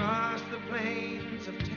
across the plains of Texas.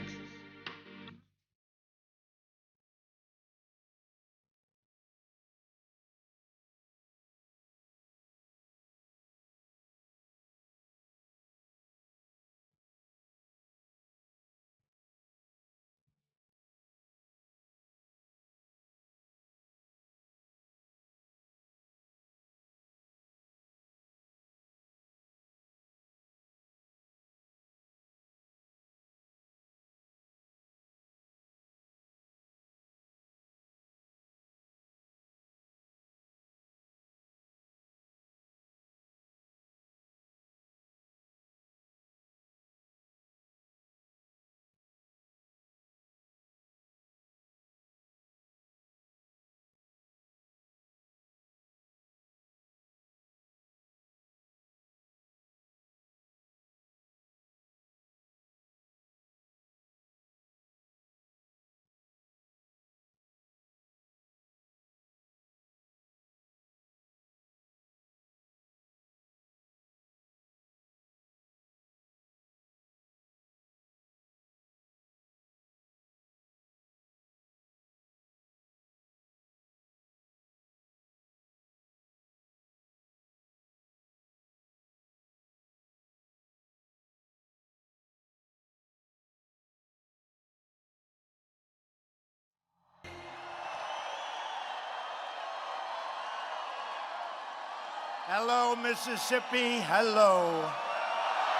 Hello, Mississippi. Hello.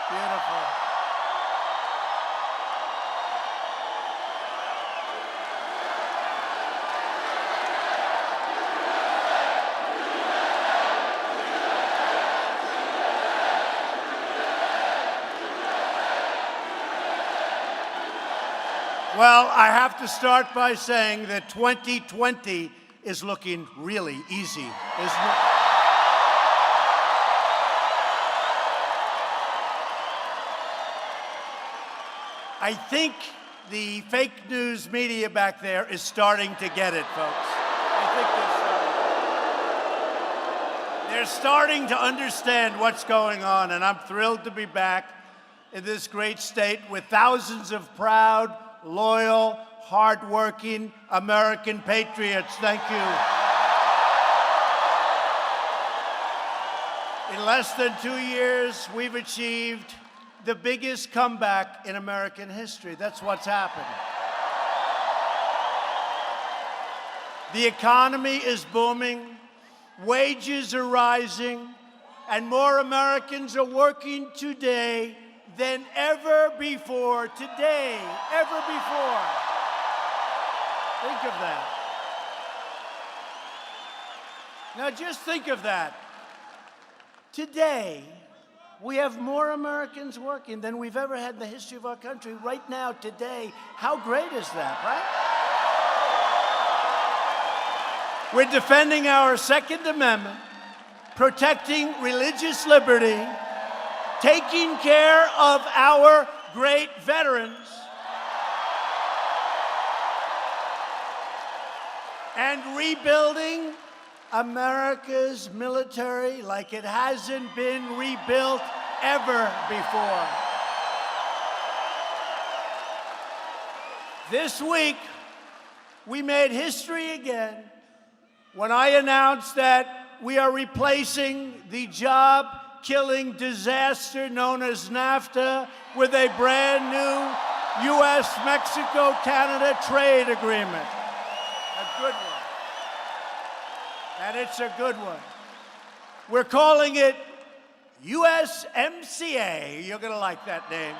Beautiful. Well, I have to start by saying that 2020 is looking really easy, isn't it? I think the fake news media back there is starting to get it, folks. I think they're starting to understand what's going on, and I'm thrilled to be back in this great state with thousands of proud, loyal, hardworking American patriots. Thank you. In less than 2 years, we've achieved the biggest comeback in American history. That's what's happened. The economy is booming, wages are rising, and more Americans are working today than ever before. Today, ever before. Think of that. Now just think of that. Today, we have more Americans working than we've ever had in the history of our country. Right now, today, how great is that, right? We're defending our Second Amendment, protecting religious liberty, taking care of our great veterans, and rebuilding America's military like it hasn't been rebuilt ever before. This week, we made history again when I announced that we are replacing the job-killing disaster known as NAFTA with a brand new U.S.-Mexico-Canada trade agreement. A good one. And it's a good one. We're calling it USMCA. You're going to like that name.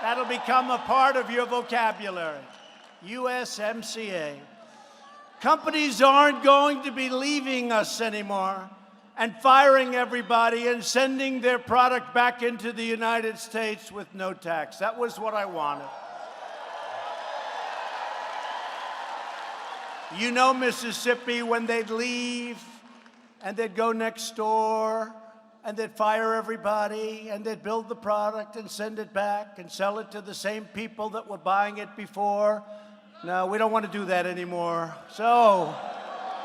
That'll become a part of your vocabulary. USMCA. Companies aren't going to be leaving us anymore and firing everybody and sending their product back into the United States with no tax. That was what I wanted. You know Mississippi, when they'd leave and they'd go next door and they'd fire everybody and they'd build the product and send it back and sell it to the same people that were buying it before. No, we don't want to do that anymore. So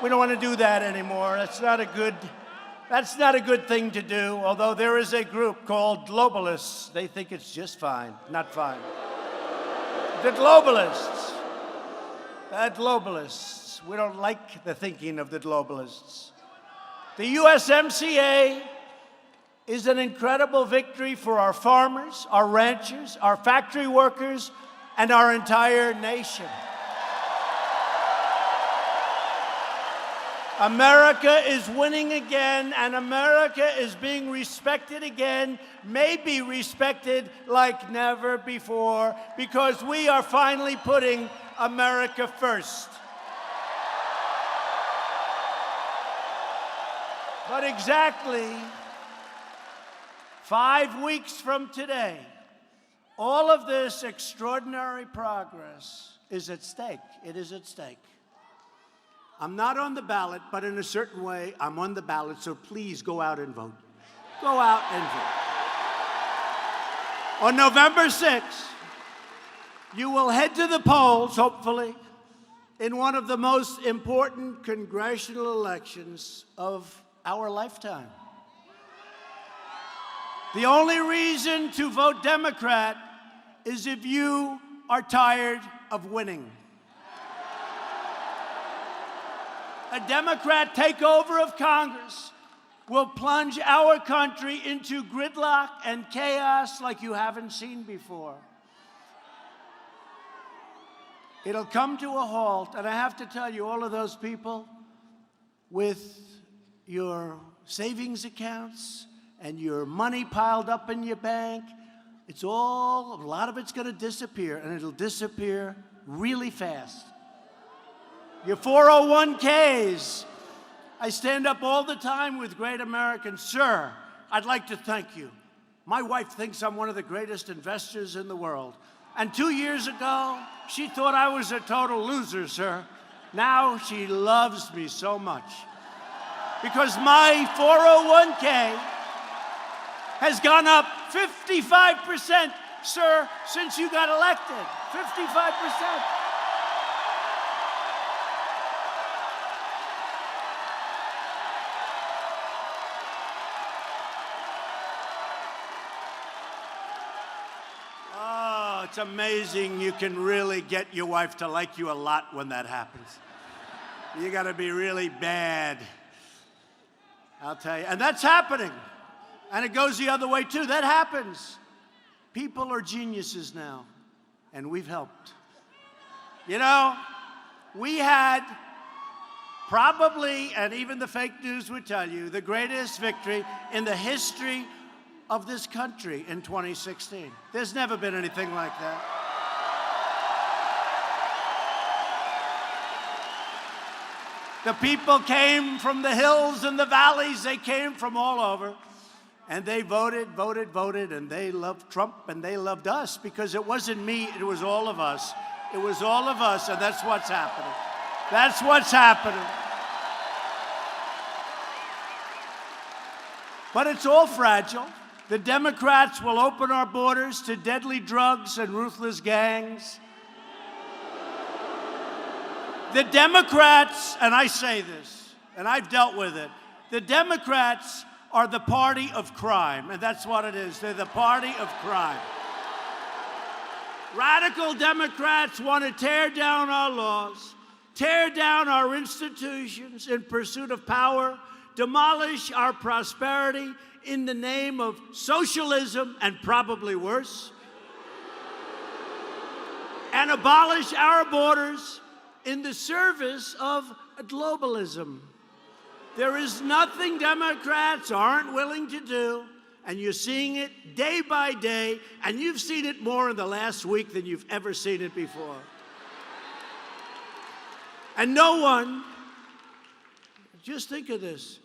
we don't want to do that anymore. That's not a good That's not a good thing to do, although there is a group called globalists. They think it's just fine, not fine. The globalists. We don't like the thinking of the globalists. The USMCA is an incredible victory for our farmers, our ranchers, our factory workers, and our entire nation. America is winning again, and America is being respected again, maybe respected like never before, because we are finally putting America first. But exactly 5 weeks from today, all of this extraordinary progress is at stake. It is at stake. I'm not on the ballot, but in a certain way, I'm on the ballot, so please go out and vote. Go out and vote. On November 6th, you will head to the polls, hopefully, in one of the most important congressional elections of our lifetime. The only reason to vote Democrat is if you are tired of winning. A Democrat takeover of Congress will plunge our country into gridlock and chaos like you haven't seen before. It'll come to a halt, and I have to tell you, all of those people with your savings accounts and your money piled up in your bank, a lot of it's going to disappear, and it'll disappear really fast. Your 401ks. I stand up all the time with great Americans. Sir, I'd like to thank you. My wife thinks I'm one of the greatest investors in the world. And 2 years ago, she thought I was a total loser, sir. Now she loves me so much. Because my 401k has gone up 55%, sir, since you got elected. 55%. It's amazing you can really get your wife to like you a lot when that happens. You got to be really bad, I'll tell you. And that's happening. And it goes the other way, too. That happens. People are geniuses now, and we've helped. You know, we had probably, and even the fake news would tell you, the greatest victory in the history of this country in 2016. There's never been anything like that. The people came from the hills and the valleys. They came from all over. And they voted, and they loved Trump, and they loved us, because it wasn't me, it was all of us. It was all of us, and that's what's happening. That's what's happening. But it's all fragile. The Democrats will open our borders to deadly drugs and ruthless gangs. The Democrats, and I say this, and I've dealt with it, the Democrats are the party of crime, and that's what it is. They're the party of crime. Radical Democrats want to tear down our laws, tear down our institutions in pursuit of power, demolish our prosperity in the name of socialism, and probably worse, and abolish our borders in the service of globalism. There is nothing Democrats aren't willing to do, and you're seeing it day by day, and you've seen it more in the last week than you've ever seen it before. And no one, just think of this,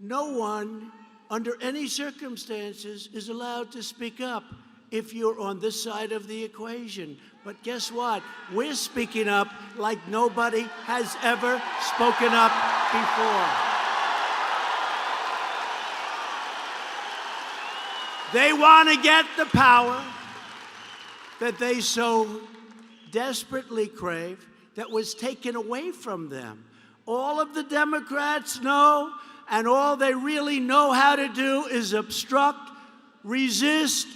no one under any circumstances is allowed to speak up if you're on this side of the equation. But guess what? We're speaking up like nobody has ever spoken up before. They want to get the power that they so desperately crave that was taken away from them. All of the Democrats know and all they really know how to do is obstruct, resist,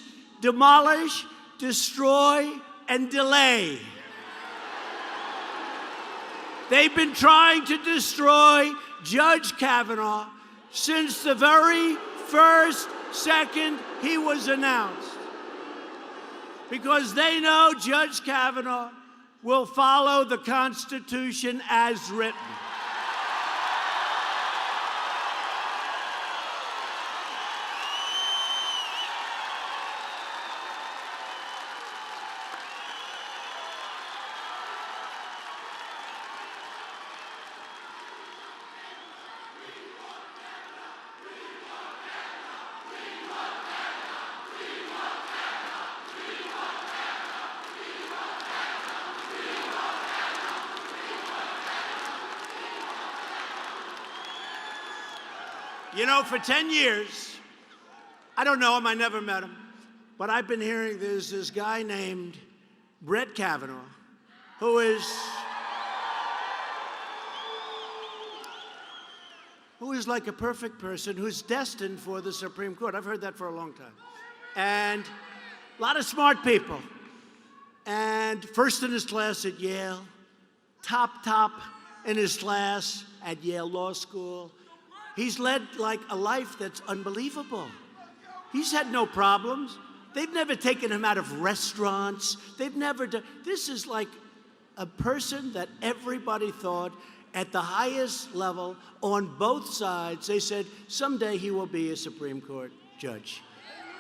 demolish, destroy, and delay. They've been trying to destroy Judge Kavanaugh since the very first second he was announced, because they know Judge Kavanaugh will follow the Constitution as written. You know, for 10 years, I don't know him, I never met him, but I've been hearing there's this guy named Brett Kavanaugh who is like a perfect person, who's destined for the Supreme Court. I've heard that for a long time. And a lot of smart people. And first in his class at Yale, top in his class at Yale Law School. He's led like a life that's unbelievable. He's had no problems. They've never taken him out of restaurants. They've never done. This is like a person that everybody thought at the highest level on both sides. They said someday he will be a Supreme Court judge,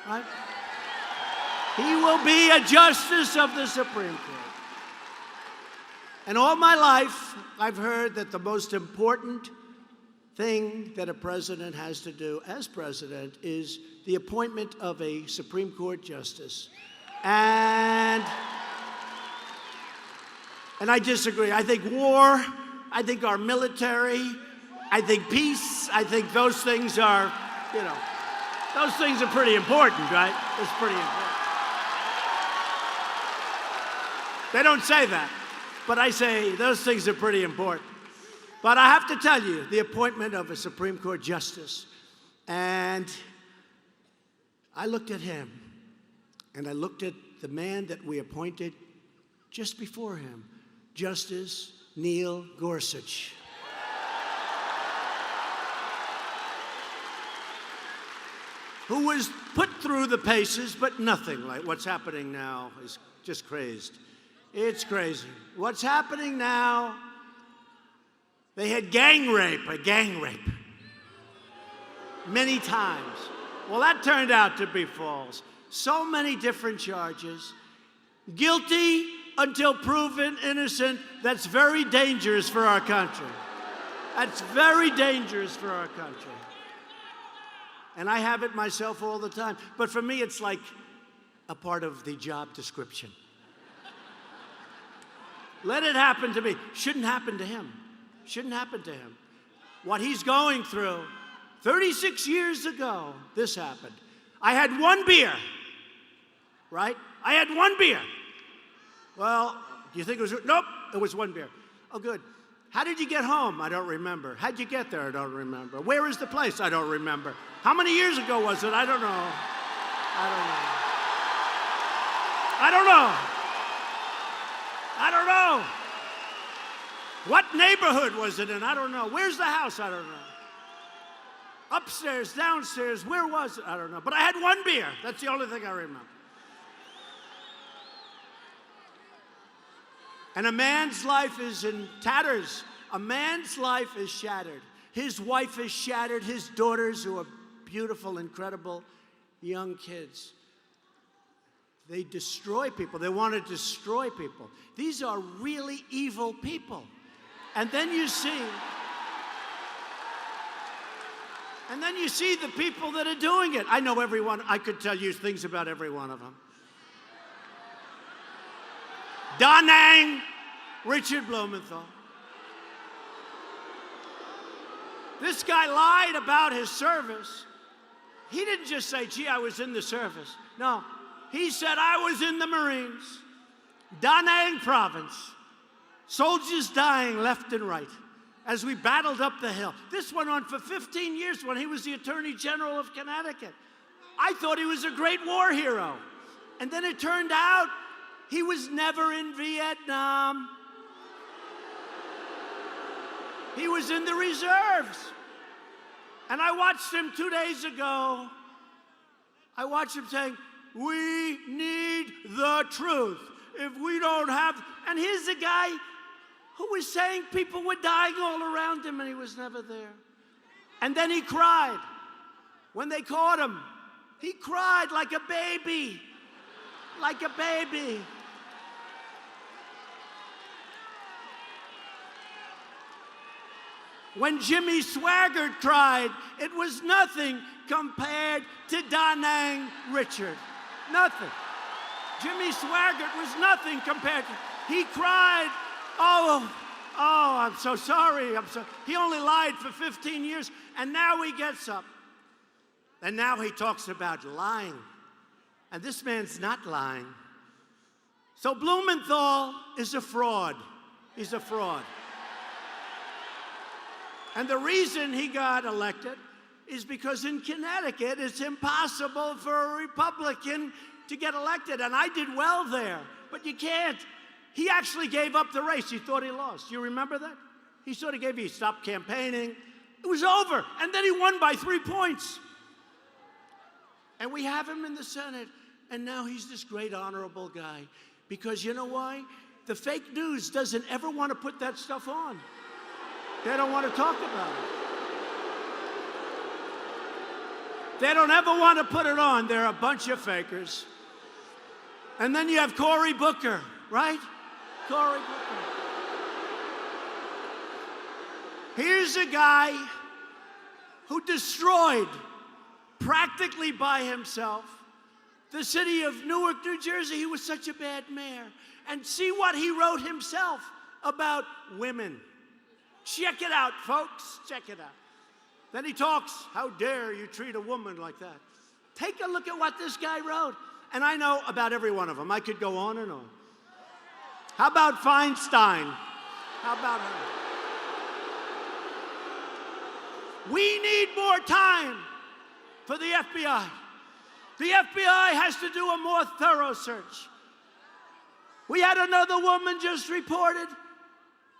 right? He will be a justice of the Supreme Court. And all my life, I've heard that the most important thing that a president has to do as president is the appointment of a Supreme Court justice. And I disagree. I think war, I think our military, I think peace, I think those things are, those things are pretty important, right? It's pretty important. They don't say that, but I say those things are pretty important. But I have to tell you, the appointment of a Supreme Court justice, and I looked at him, and I looked at the man that we appointed just before him, Justice Neil Gorsuch. Who was put through the paces, but nothing like what's happening now is just crazed. It's crazy. What's happening now, they had a gang rape, many times. Well, that turned out to be false. So many different charges. Guilty until proven innocent. That's very dangerous for our country. That's very dangerous for our country. And I have it myself all the time. But for me, it's like a part of the job description. Let it happen to me. Shouldn't happen to him. Shouldn't happen to him. What he's going through, 36 years ago, this happened. I had one beer, right? I had one beer. Well, do you think it was? Nope, it was one beer. Oh, good. How did you get home? I don't remember. How'd you get there? I don't remember. Where is the place? I don't remember. How many years ago was it? I don't know. I don't know. What neighborhood was it in? I don't know. Where's the house? I don't know. Upstairs, downstairs, where was it? I don't know. But I had one beer. That's the only thing I remember. And a man's life is in tatters. A man's life is shattered. His wife is shattered. His daughters, who are beautiful, incredible young kids. They destroy people. They want to destroy people. These are really evil people. And then you see the people that are doing it. I know everyone. I could tell you things about every one of them. Da Nang, Richard Blumenthal. This guy lied about his service. He didn't just say, gee, I was in the service. No, he said, I was in the Marines, Da Nang province, soldiers dying left and right. as we battled up the hill. This went on for 15 years when he was the Attorney General of Connecticut. I thought he was a great war hero. And then it turned out he was never in Vietnam. He was in the reserves. And I watched him 2 days ago. I watched him saying, "We need the truth. If we don't have..." And here's a guy who was saying people were dying all around him and he was never there. And then he cried. When they caught him, he cried like a baby. Like a baby. When Jimmy Swaggart cried, it was nothing compared to Da Nang Richard. Nothing. Jimmy Swaggart was nothing compared to... He cried, oh, I'm so sorry. He only lied for 15 years, and now he gets up. And now he talks about lying. And this man's not lying. So Blumenthal is a fraud. He's a fraud. And the reason he got elected is because in Connecticut, it's impossible for a Republican to get elected. And I did well there, but you can't. He actually gave up the race. He thought he lost. You remember that? He sort of he stopped campaigning. It was over. And then he won by 3 points. And we have him in the Senate. And now he's this great honorable guy. Because you know why? The fake news doesn't ever want to put that stuff on. They don't want to talk about it. They don't ever want to put it on. They're a bunch of fakers. And then you have Cory Booker, right? Cory Booker. Here's a guy who destroyed, practically by himself, the city of Newark, New Jersey. He was such a bad mayor. And see what he wrote himself about women. Check it out, folks. Check it out. Then he talks, how dare you treat a woman like that? Take a look at what this guy wrote. And I know about every one of them. I could go on and on. How about Feinstein? How about her? We need more time for the FBI. The FBI has to do a more thorough search. We had another woman just reported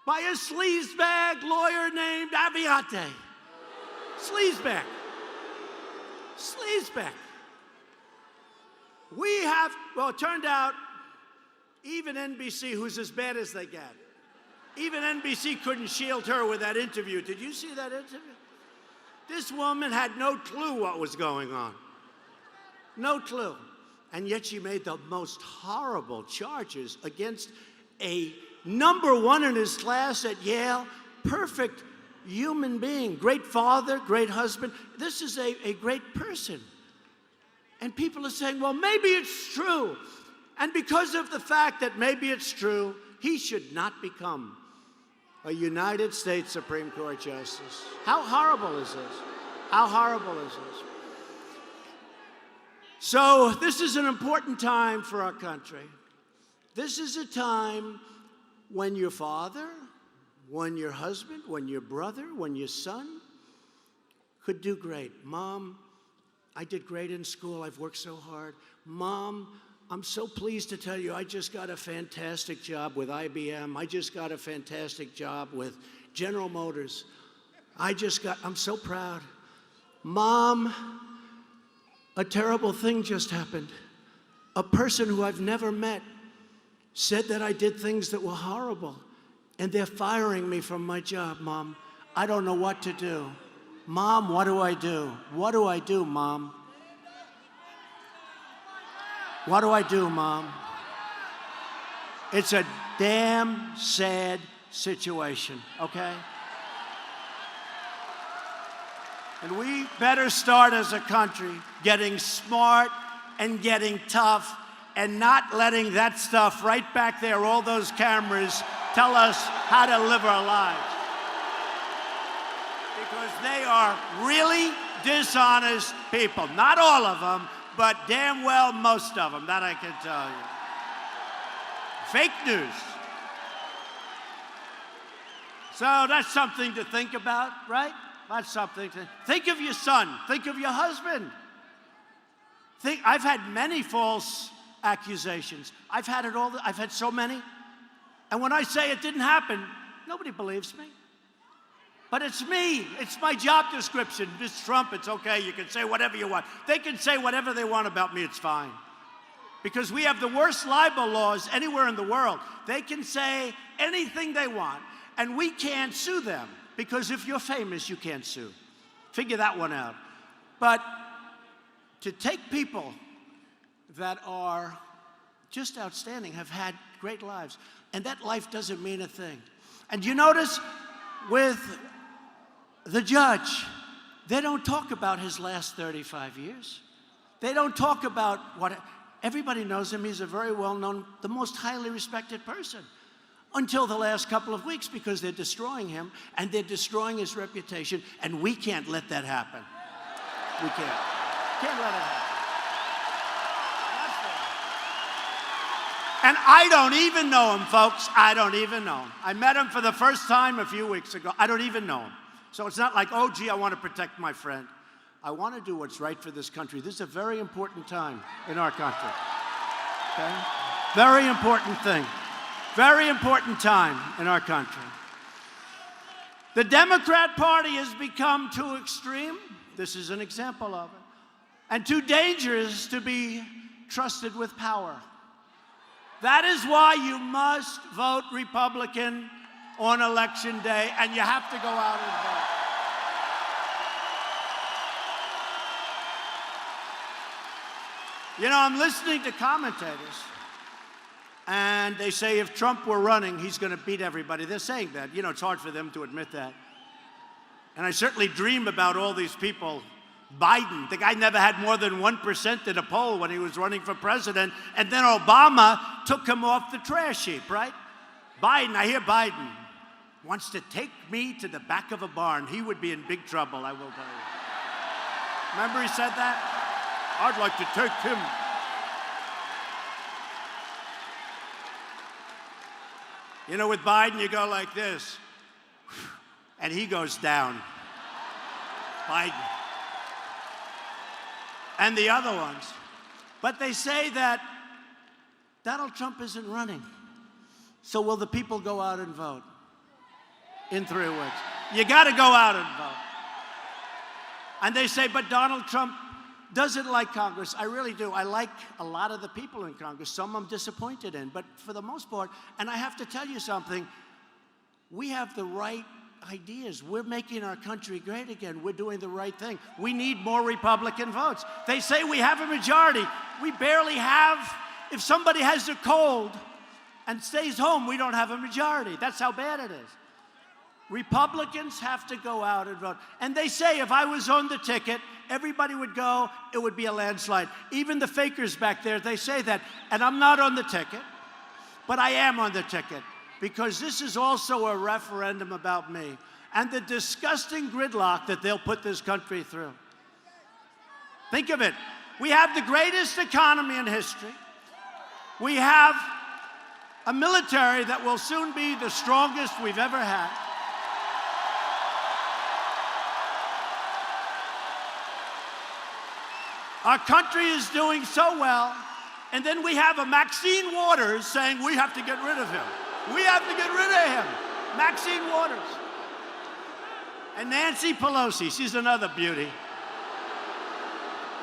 by a sleazebag lawyer named Aviate. Sleazebag. Sleazebag. We have, well, it turned out even NBC, who's as bad as they get, even NBC couldn't shield her with that interview. Did you see that interview? This woman had no clue what was going on. No clue. And yet she made the most horrible charges against a #1 in his class at Yale, perfect human being, great father, great husband. This is a great person. And people are saying, well, maybe it's true. And because of the fact that maybe it's true, he should not become a United States Supreme Court Justice. How horrible is this? How horrible is this? So this is an important time for our country. This is a time when your father, when your husband, when your brother, when your son could do great. Mom, I did great in school. I've worked so hard. Mom, I'm so pleased to tell you I just got a fantastic job with IBM. I just got a fantastic job with General Motors. I'm so proud. Mom, a terrible thing just happened. A person who I've never met said that I did things that were horrible, and they're firing me from my job, Mom. I don't know what to do. Mom, what do I do? What do I do, Mom? What do I do, Mom? It's a damn sad situation, okay? And we better start as a country getting smart and getting tough and not letting that stuff right back there, all those cameras, tell us how to live our lives. Because they are really dishonest people. Not all of them, but damn well most of them, that I can tell you. Fake news. So that's something to think about, right? That's something to think of your son, think of your husband. I've had many false accusations. I've had I've had so many. And when I say it didn't happen, nobody believes me. But it's me. It's my job description. Mr. Trump, it's okay. You can say whatever you want. They can say whatever they want about me. It's fine. Because we have the worst libel laws anywhere in the world. They can say anything they want, and we can't sue them. Because if you're famous, you can't sue. Figure that one out. But to take people that are just outstanding, have had great lives, and that life doesn't mean a thing. And you notice with the judge, they don't talk about his last 35 years. They don't talk about what, everybody knows him. He's a very well-known, the most highly respected person. Until the last couple of weeks, because they're destroying him, and they're destroying his reputation, and we can't let that happen. We can't. Can't let it happen. And I don't even know him, folks. I don't even know him. I met him for the first time a few weeks ago. I don't even know him. So it's not like, oh, gee, I want to protect my friend. I want to do what's right for this country. This is a very important time in our country. Okay? Very important thing. Very important time in our country. The Democrat Party has become too extreme. This is an example of it. And too dangerous to be trusted with power. That is why you must vote Republican on Election Day, and you have to go out and vote. You know, I'm listening to commentators, and they say if Trump were running, he's going to beat everybody. They're saying that. You know, it's hard for them to admit that. And I certainly dream about all these people. Biden, the guy never had more than 1% in a poll when he was running for president, and then Obama took him off the trash heap, right? Biden, I hear Biden wants to take me to the back of a barn. He would be in big trouble, I will tell you. Remember he said that? I'd like to take him. You know, with Biden, you go like this, and he goes down. Biden. And the other ones. But they say that Donald Trump isn't running. So will the people go out and vote? In 3 weeks. You got to go out and vote. And they say, but Donald Trump doesn't like Congress. I really do. I like a lot of the people in Congress. Some I'm disappointed in. But for the most part, and I have to tell you something, we have the right ideas. We're making our country great again. We're doing the right thing. We need more Republican votes. They say we have a majority. We barely have. If somebody has a cold and stays home, we don't have a majority. That's how bad it is. Republicans have to go out and vote. And they say if I was on the ticket, everybody would go, it would be a landslide. Even the fakers back there, they say that. And I'm not on the ticket, but I am on the ticket. Because this is also a referendum about me and the disgusting gridlock that they'll put this country through. Think of it. We have the greatest economy in history. We have a military that will soon be the strongest we've ever had. Our country is doing so well, and then we have a Maxine Waters saying we have to get rid of him. We have to get rid of him. Maxine Waters. And Nancy Pelosi, she's another beauty.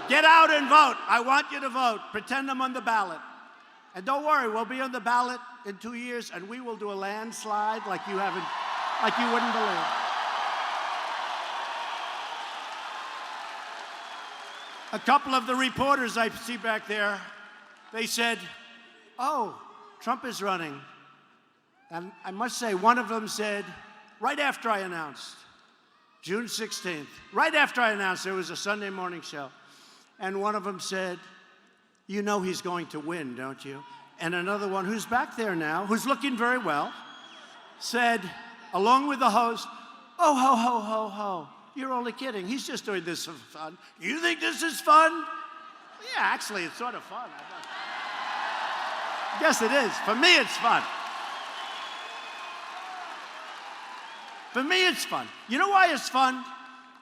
Get out and vote. I want you to vote. Pretend I'm on the ballot. And don't worry, we'll be on the ballot in 2 years, and we will do a landslide like you wouldn't believe. A couple of the reporters I see back there, they said, oh, Trump is running. And I must say, one of them said, right after I announced, June 16th, right after I announced, there was a Sunday morning show, and one of them said, you know he's going to win, don't you? And another one, who's back there now, who's looking very well, said, along with the host, oh, ho, ho, ho, ho, you're only kidding. He's just doing this for fun. You think this is fun? Yeah, actually, it's sort of fun. Yes, it is. For me, it's fun. For me, it's fun. You know why it's fun?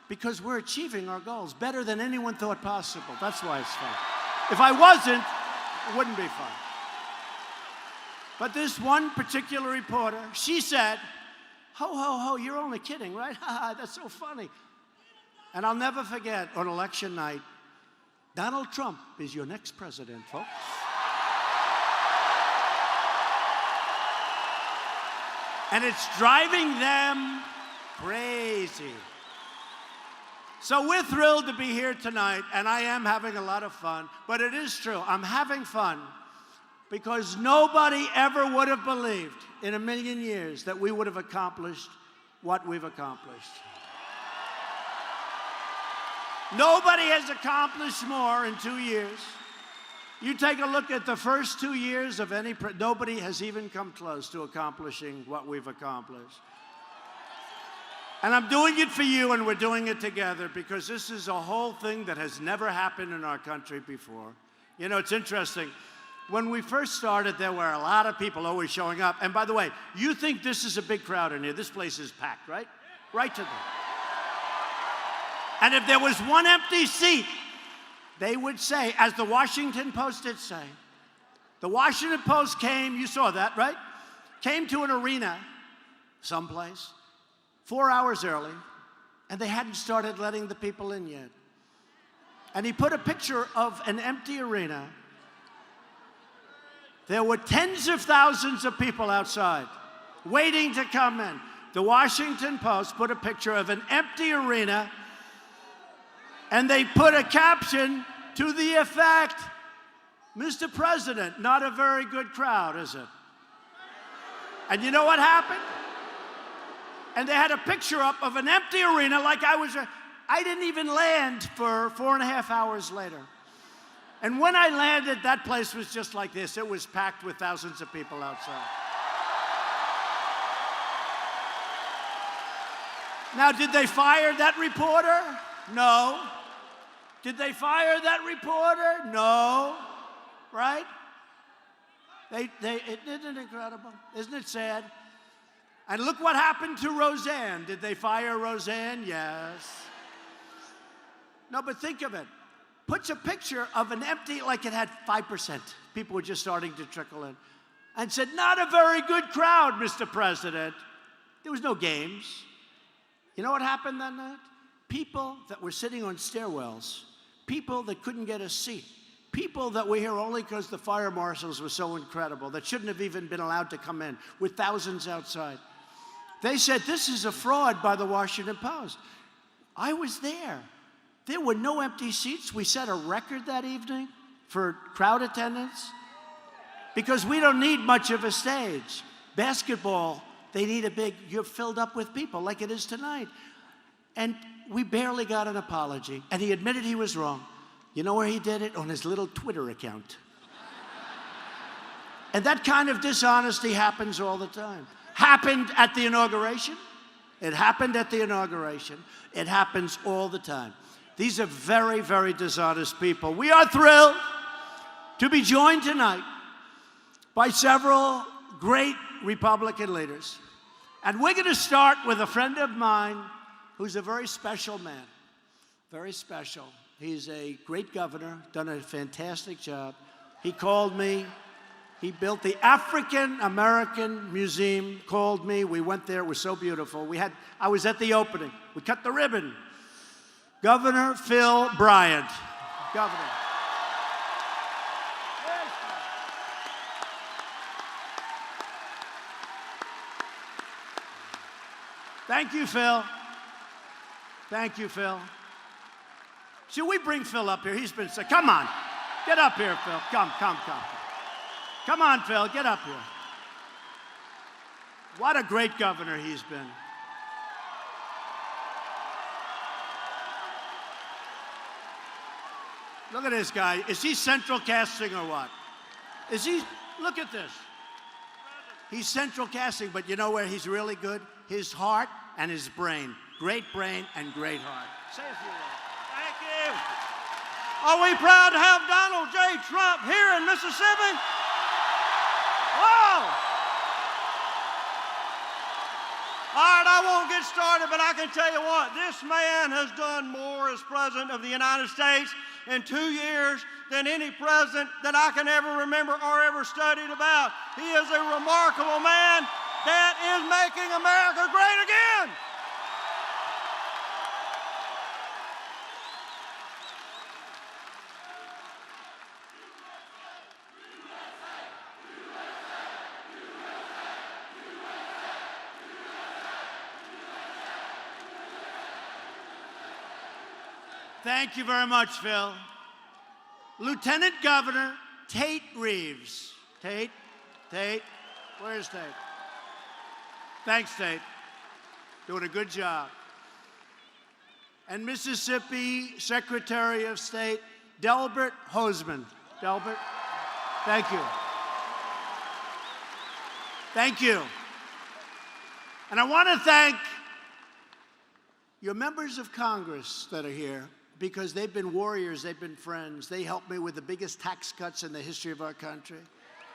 Because we're achieving our goals better than anyone thought possible. That's why it's fun. If I wasn't, it wouldn't be fun. But this one particular reporter, she said, ho, ho, ho, you're only kidding, right? That's so funny. And I'll never forget, on election night, Donald Trump is your next president, folks. And it's driving them crazy. So we're thrilled to be here tonight, and I am having a lot of fun. But it is true, I'm having fun because nobody ever would have believed in a million years that we would have accomplished what we've accomplished. Nobody has accomplished more in 2 years. You take a look at the first 2 years of any, nobody has even come close to accomplishing what we've accomplished. And I'm doing it for you, and we're doing it together because this is a whole thing that has never happened in our country before. You know, it's interesting. When we first started, there were a lot of people always showing up. And by the way, you think this is a big crowd in here. This place is packed, right? Right to them. And if there was one empty seat, they would say, as the Washington Post did say, the Washington Post came, you saw that, right? Came to an arena someplace 4 hours early, and they hadn't started letting the people in yet. And he put a picture of an empty arena. There were tens of thousands of people outside waiting to come in. The Washington Post put a picture of an empty arena, and they put a caption to the effect, Mr. President, not a very good crowd, is it? And you know what happened? And they had a picture up of an empty arena like I didn't even land for 4.5 hours later. And when I landed, that place was just like this. It was packed with thousands of people outside. Now, did they fire that reporter? No. Did they fire that reporter? No. Right? Isn't it incredible? Isn't it sad? And look what happened to Roseanne. Did they fire Roseanne? Yes. No, but think of it. Puts a picture of an empty, like it had 5%. People were just starting to trickle in. And said, not a very good crowd, Mr. President. There was no games. You know what happened that night? People that were sitting on stairwells, people that couldn't get a seat, people that were here only because the fire marshals were so incredible, that shouldn't have even been allowed to come in, with thousands outside. They said, this is a fraud by the Washington Post. I was there. There were no empty seats. We set a record that evening for crowd attendance because we don't need much of a stage. Basketball, they need a big, you're filled up with people like it is tonight. And we barely got an apology. And he admitted he was wrong. You know where he did it? On his little Twitter account. And that kind of dishonesty happens all the time. Happened at the inauguration. It happened at the inauguration. It happens all the time. These are very, very dishonest people. We are thrilled to be joined tonight by several great Republican leaders. And we're going to start with a friend of mine who's a very special man. Very special. He's a great governor, done a fantastic job. He called me. He built the African American Museum, called me. We went there. It was so beautiful. I was at the opening. We cut the ribbon. Governor Phil Bryant. Governor. Thank you, Phil. Thank you, Phil. Should we bring Phil up here? He's been sick. Come on. Get up here, Phil. Come. Come on, Phil. Get up here. What a great governor he's been. Look at this guy. Is he central casting or what? Is he? Look at this. He's central casting, but you know where he's really good? His heart and his brain. Great brain and great heart. Say a few words. Thank you. Are we proud to have Donald J. Trump here in Mississippi? Whoa! All right, I won't get started, but I can tell you what, this man has done more as President of the United States in 2 years than any president that I can ever remember or ever studied about. He is a remarkable man that is making America great again. Thank you very much, Phil. Lieutenant Governor Tate Reeves. Tate, where's Tate? Thanks, Tate. Doing a good job. And Mississippi Secretary of State Delbert Hosemann. Delbert, thank you. Thank you. And I want to thank your members of Congress that are here, because they've been warriors, they've been friends. They helped me with the biggest tax cuts in the history of our country,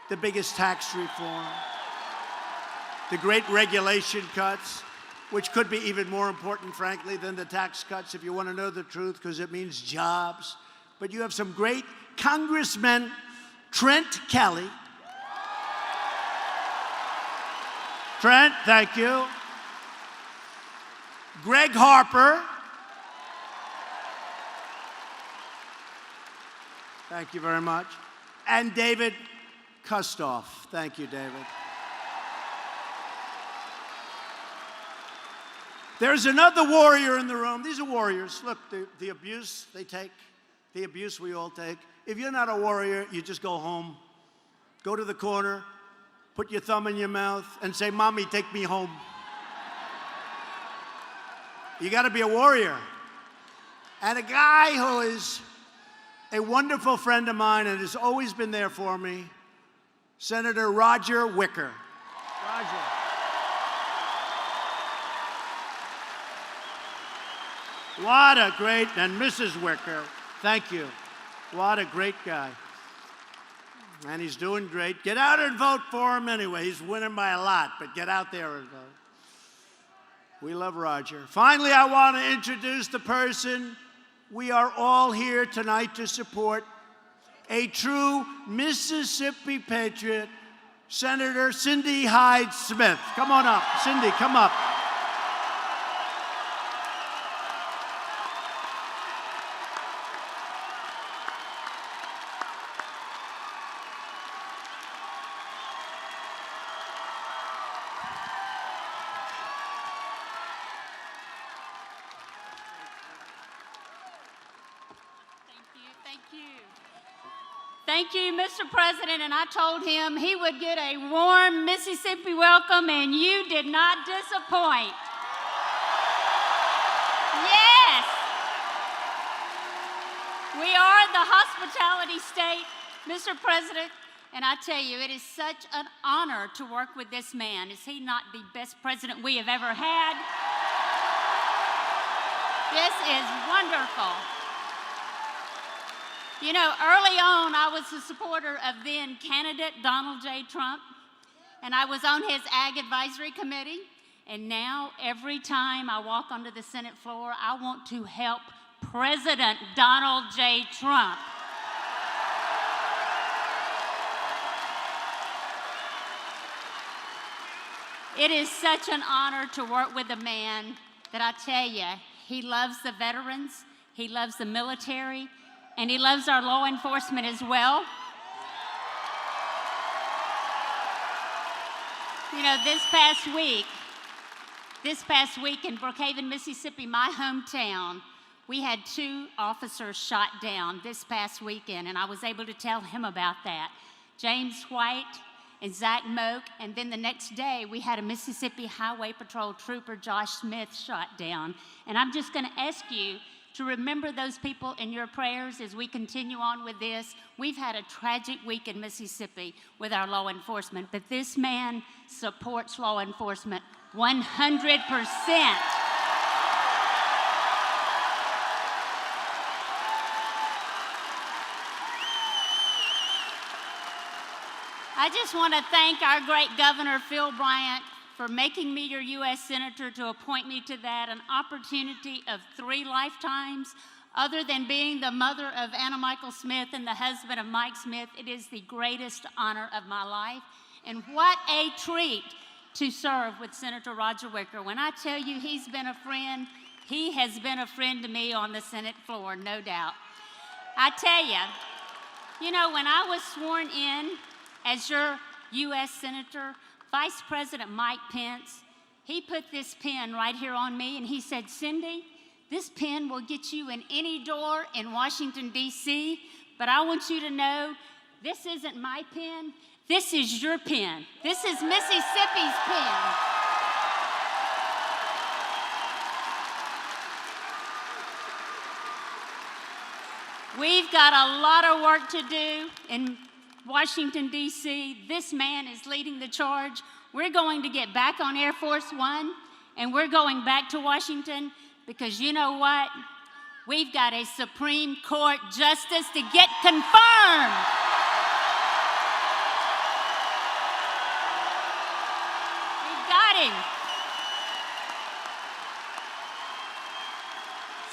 the biggest tax reform, the great regulation cuts, which could be even more important, frankly, than the tax cuts, if you want to know the truth, because it means jobs. But you have some great congressmen. Trent Kelly. Trent, thank you. Greg Harper. Thank you very much. And David Kustoff. Thank you, David. There's another warrior in the room. These are warriors. Look, the abuse they take, the abuse we all take. If you're not a warrior, you just go home. Go to the corner, put your thumb in your mouth, and say, "Mommy, take me home." You got to be a warrior. And a guy who is a wonderful friend of mine and has always been there for me, Senator Roger Wicker. Roger. What a great, and Mrs. Wicker, thank you. What a great guy. And he's doing great. Get out and vote for him anyway. He's winning by a lot, but get out there and vote. We love Roger. Finally, I want to introduce the person we are all here tonight to support, a true Mississippi patriot, Senator Cindy Hyde-Smith. Come on up. Cindy, come up. Thank you, Mr. President, and I told him he would get a warm Mississippi welcome, and you did not disappoint. Yes! We are the hospitality state, Mr. President, and I tell you, it is such an honor to work with this man. Is he not the best president we have ever had? This is wonderful. You know, early on, I was a supporter of then candidate Donald J. Trump, and I was on his Ag Advisory Committee, and now every time I walk onto the Senate floor, I want to help President Donald J. Trump. It is such an honor to work with a man that I tell you, he loves the veterans, he loves the military, and he loves our law enforcement as well. You know, this past week in Brookhaven, Mississippi, my hometown, we had 2 officers shot down this past weekend, and I was able to tell him about that. James White and Zach Moak, and then the next day we had a Mississippi Highway Patrol trooper, Josh Smith, shot down. And I'm just gonna ask you to remember those people in your prayers as we continue on with this. We've had a tragic week in Mississippi with our law enforcement, but this man supports law enforcement 100%. I just want to thank our great Governor Phil Bryant for making me your U.S. Senator to appoint me to that, an opportunity of 3 lifetimes. Other than being the mother of Anna Michael Smith and the husband of Mike Smith, it is the greatest honor of my life. And what a treat to serve with Senator Roger Wicker. When I tell you he's been a friend, he has been a friend to me on the Senate floor, no doubt. I tell you, when I was sworn in as your U.S. Senator, Vice President Mike Pence, he put this pen right here on me and he said, Cindy, this pen will get you in any door in Washington, D.C., but I want you to know this isn't my pen, this is your pen. This is Mississippi's pen. We've got a lot of work to do in Washington, D.C. This man is leading the charge. We're going to get back on Air Force One, and we're going back to Washington because you know what? We've got a Supreme Court justice to get confirmed. We've got him.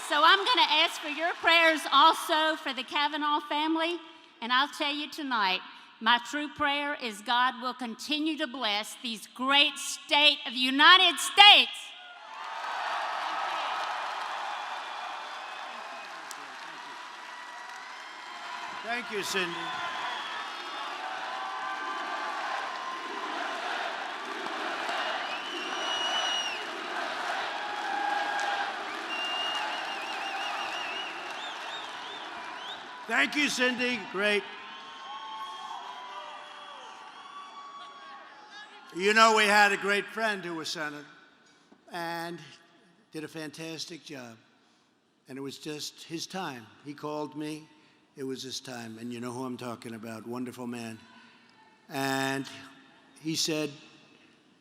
So I'm going to ask for your prayers also for the Kavanaugh family. And I'll tell you tonight, my true prayer is God will continue to bless these great state of the United States. Thank you, Cindy. Thank you, Cindy. Great. You know, we had a great friend who was Senator and did a fantastic job. And it was just his time. He called me. It was his time. And you know who I'm talking about. Wonderful man. And he said,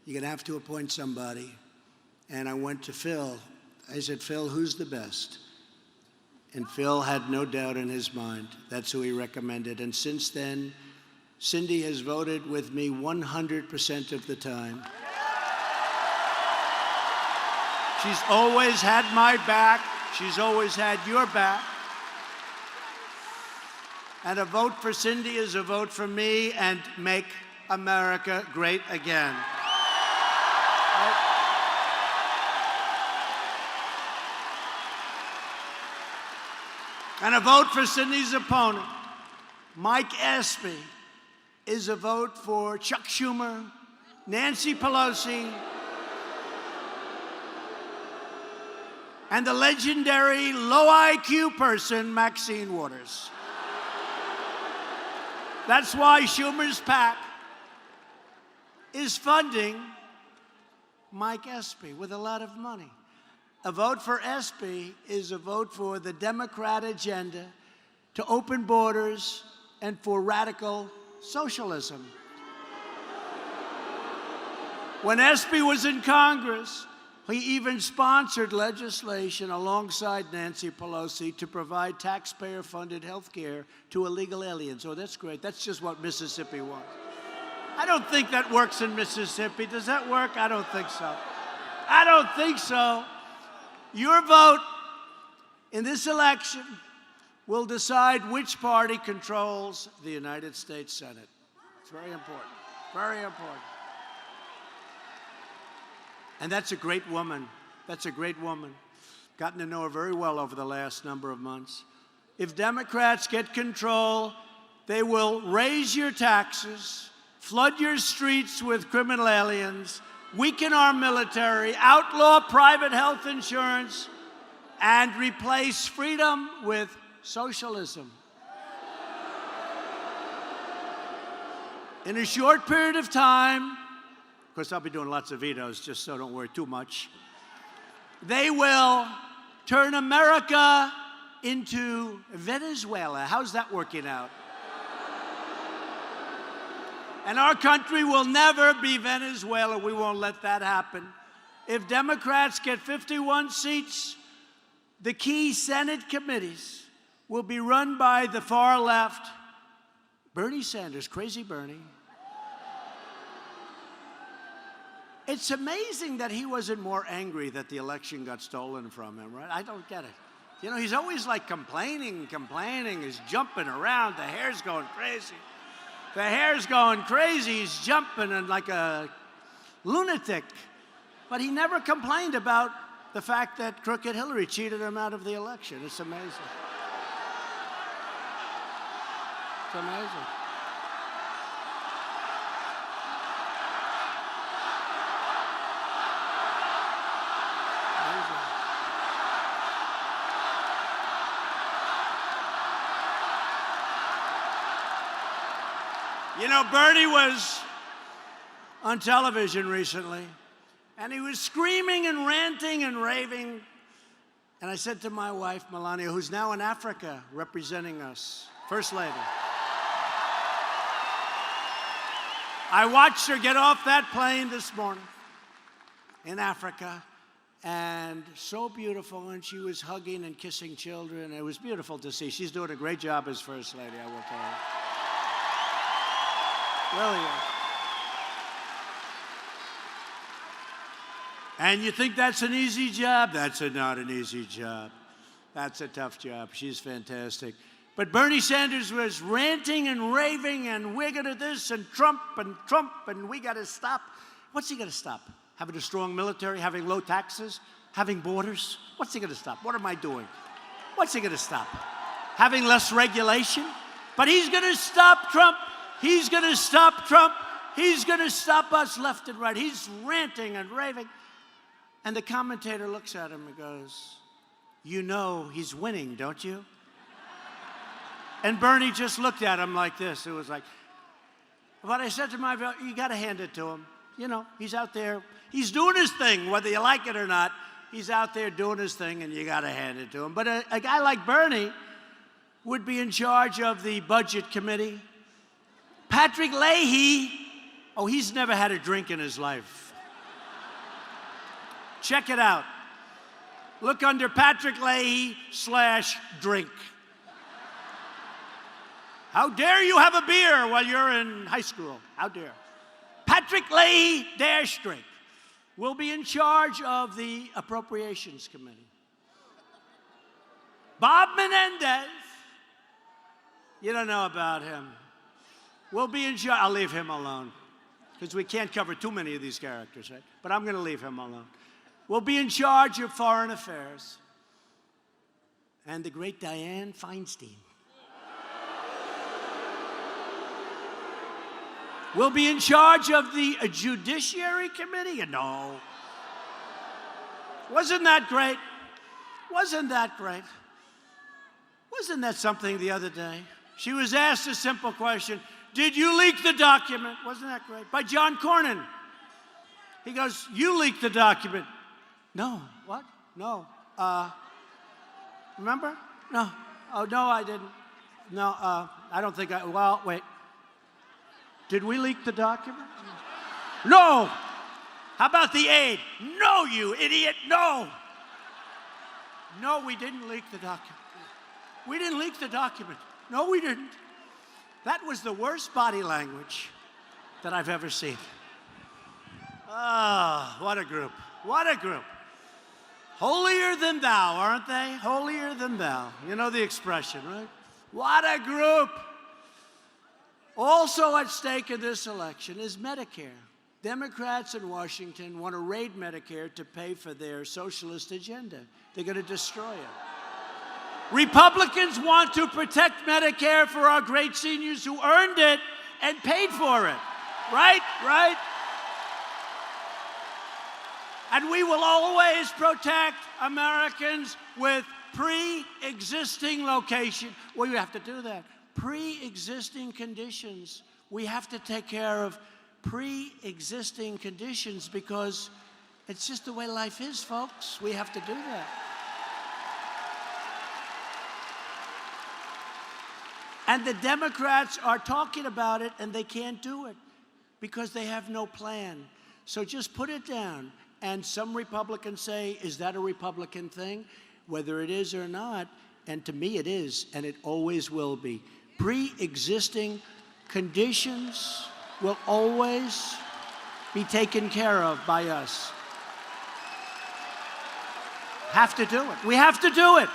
you're going to have to appoint somebody. And I went to Phil. I said, Phil, who's the best? And Phil had no doubt in his mind. That's who he recommended. And since then, Cindy has voted with me 100% of the time. She's always had my back. She's always had your back. And a vote for Cindy is a vote for me and make America great again. Right? And a vote for Cindy's opponent, Mike Espy, is a vote for Chuck Schumer, Nancy Pelosi, and the legendary low IQ person, Maxine Waters. That's why Schumer's PAC is funding Mike Espy with a lot of money. A vote for Espy is a vote for the Democrat agenda to open borders and for radical socialism. When Espy was in Congress, he even sponsored legislation alongside Nancy Pelosi to provide taxpayer-funded health care to illegal aliens. Oh, that's great. That's just what Mississippi wants. I don't think that works in Mississippi. Does that work? I don't think so. I don't think so. Your vote in this election will decide which party controls the United States Senate. It's very important. Very important. And that's a great woman. That's a great woman. Gotten to know her very well over the last number of months. If Democrats get control, they will raise your taxes, flood your streets with criminal aliens, weaken our military, outlaw private health insurance, and replace freedom with socialism. In a short period of time, of course, I'll be doing lots of vetoes, just so don't worry too much. They will turn America into Venezuela. How's that working out? And our country will never be Venezuela. We won't let that happen. If Democrats get 51 seats, the key Senate committees will be run by the far left, Bernie Sanders, crazy Bernie. It's amazing that he wasn't more angry that the election got stolen from him, right? I don't get it. You know, he's always like complaining, he's jumping around, the hair's going crazy. The hair's going crazy, he's jumping and like a lunatic. But he never complained about the fact that crooked Hillary cheated him out of the election. It's amazing. It's amazing. You know, Bernie was on television recently, and he was screaming and ranting and raving. And I said to my wife, Melania, who's now in Africa representing us, First Lady. I watched her get off that plane this morning in Africa, and so beautiful, and she was hugging and kissing children. It was beautiful to see. She's doing a great job as First Lady, I will tell you. Really is. And you think that's an easy job? That's not an easy job. That's a tough job. She's fantastic. But Bernie Sanders was ranting and raving, and we're going to this, and Trump, and we got to stop. What's he going to stop? Having a strong military, having low taxes, having borders? What's he going to stop? What am I doing? What's he going to stop? Having less regulation? But he's going to stop Trump. He's going to stop Trump. He's going to stop us left and right. He's ranting and raving. And the commentator looks at him and goes, you know he's winning, don't you? And Bernie just looked at him like this. It was like, but I said to my wife, you got to hand it to him. You know, he's out there. He's doing his thing, whether you like it or not. He's out there doing his thing, and you got to hand it to him. But a guy like Bernie would be in charge of the Budget Committee. Patrick Leahy, oh, he's never had a drink in his life. Check it out. Look under Patrick Leahy/drink. How dare you have a beer while you're in high school? How dare. Patrick Leahy-drink will be in charge of the Appropriations Committee. Bob Menendez, you don't know about him, will be in charge. I'll leave him alone because we can't cover too many of these characters, right? But I'm going to leave him alone. Will be in charge of foreign affairs. And the great Dianne Feinstein will be in charge of the Judiciary Committee. No. Wasn't that great? Wasn't that great? Wasn't that something the other day? She was asked a simple question. Did you leak the document? Wasn't that great? By John Cornyn. He goes, you leaked the document. No. What? No. Remember? No. Oh, no, I didn't. No, I don't think I, well, wait. Did we leak the document? No. How about the aid? No, you idiot, no. No, we didn't leak the document. We didn't leak the document. No, we didn't. That was the worst body language that I've ever seen. Ah, what a group. What a group. Holier than thou, aren't they? Holier than thou. You know the expression, right? What a group. Also at stake in this election is Medicare. Democrats in Washington want to raid Medicare to pay for their socialist agenda. They're going to destroy it. Republicans want to protect Medicare for our great seniors who earned it and paid for it. Right? Right? And we will always protect Americans with pre-existing location. Well, you have to do that. Pre-existing conditions. We have to take care of pre-existing conditions because it's just the way life is, folks. We have to do that. And the Democrats are talking about it, and they can't do it because they have no plan. So just put it down. And some Republicans say, is that a Republican thing? Whether it is or not, and to me it is, and it always will be. Pre-existing conditions will always be taken care of by us. Have to do it. We have to do it.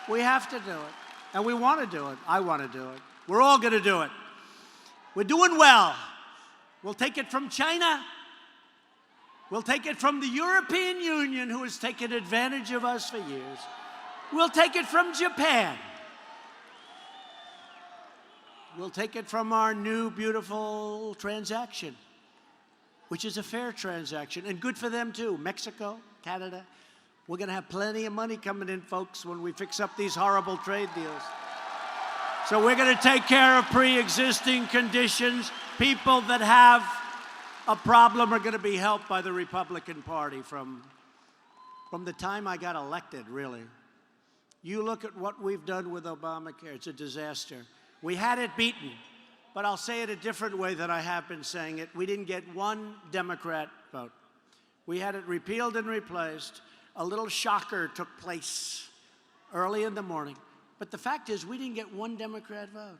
We have to do it. And we want to do it. I want to do it. We're all going to do it. We're doing well. We'll take it from China. We'll take it from the European Union, who has taken advantage of us for years. We'll take it from Japan. We'll take it from our new, beautiful transaction, which is a fair transaction, and good for them, too. Mexico, Canada. We're going to have plenty of money coming in, folks, when we fix up these horrible trade deals. So we're going to take care of pre-existing conditions. People that have a problem are going to be helped by the Republican Party from the time I got elected, really. You look at what we've done with Obamacare. It's a disaster. We had it beaten, but I'll say it a different way than I have been saying it. We didn't get one Democrat vote. We had it repealed and replaced. A little shocker took place early in the morning. But the fact is, we didn't get one Democrat vote.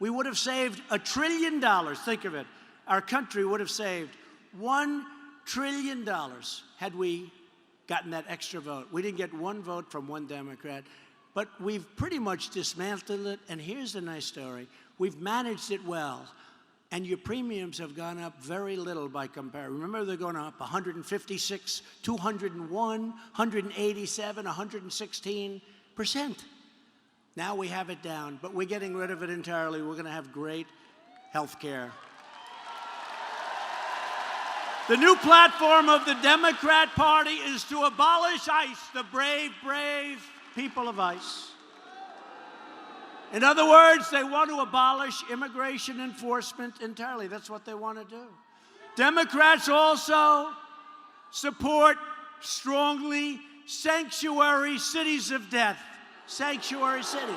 We would have saved $1 trillion. Think of it. Our country would have saved $1 trillion had we gotten that extra vote. We didn't get one vote from one Democrat, but we've pretty much dismantled it. And here's the nice story. We've managed it well. And your premiums have gone up very little by comparison. Remember, they're going up 156, 201, 187, 116%. Now we have it down, but we're getting rid of it entirely. We're going to have great health care. The new platform of the Democrat Party is to abolish ICE, the brave, brave people of ICE. In other words, they want to abolish immigration enforcement entirely. That's what they want to do. Democrats also support strongly sanctuary cities of death. Sanctuary cities.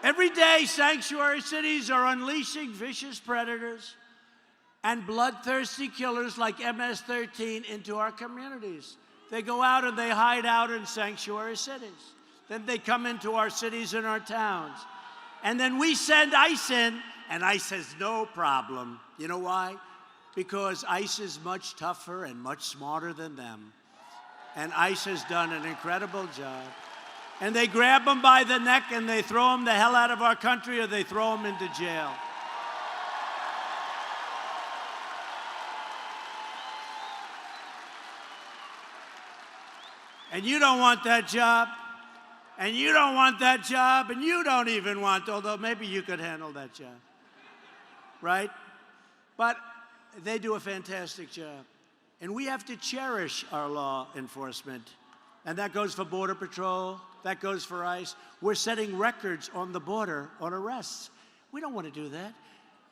Every day, sanctuary cities are unleashing vicious predators and bloodthirsty killers like MS-13 into our communities. They go out and they hide out in sanctuary cities. Then they come into our cities and our towns. And then we send ICE in, and ICE has no problem. You know why? Because ICE is much tougher and much smarter than them. And ICE has done an incredible job. And they grab them by the neck and they throw them the hell out of our country, or they throw them into jail. And you don't want that job. And you don't want that job. And you don't even want, although maybe you could handle that job. Right? But they do a fantastic job. And we have to cherish our law enforcement. And that goes for Border Patrol. That goes for ICE. We're setting records on the border on arrests. We don't want to do that.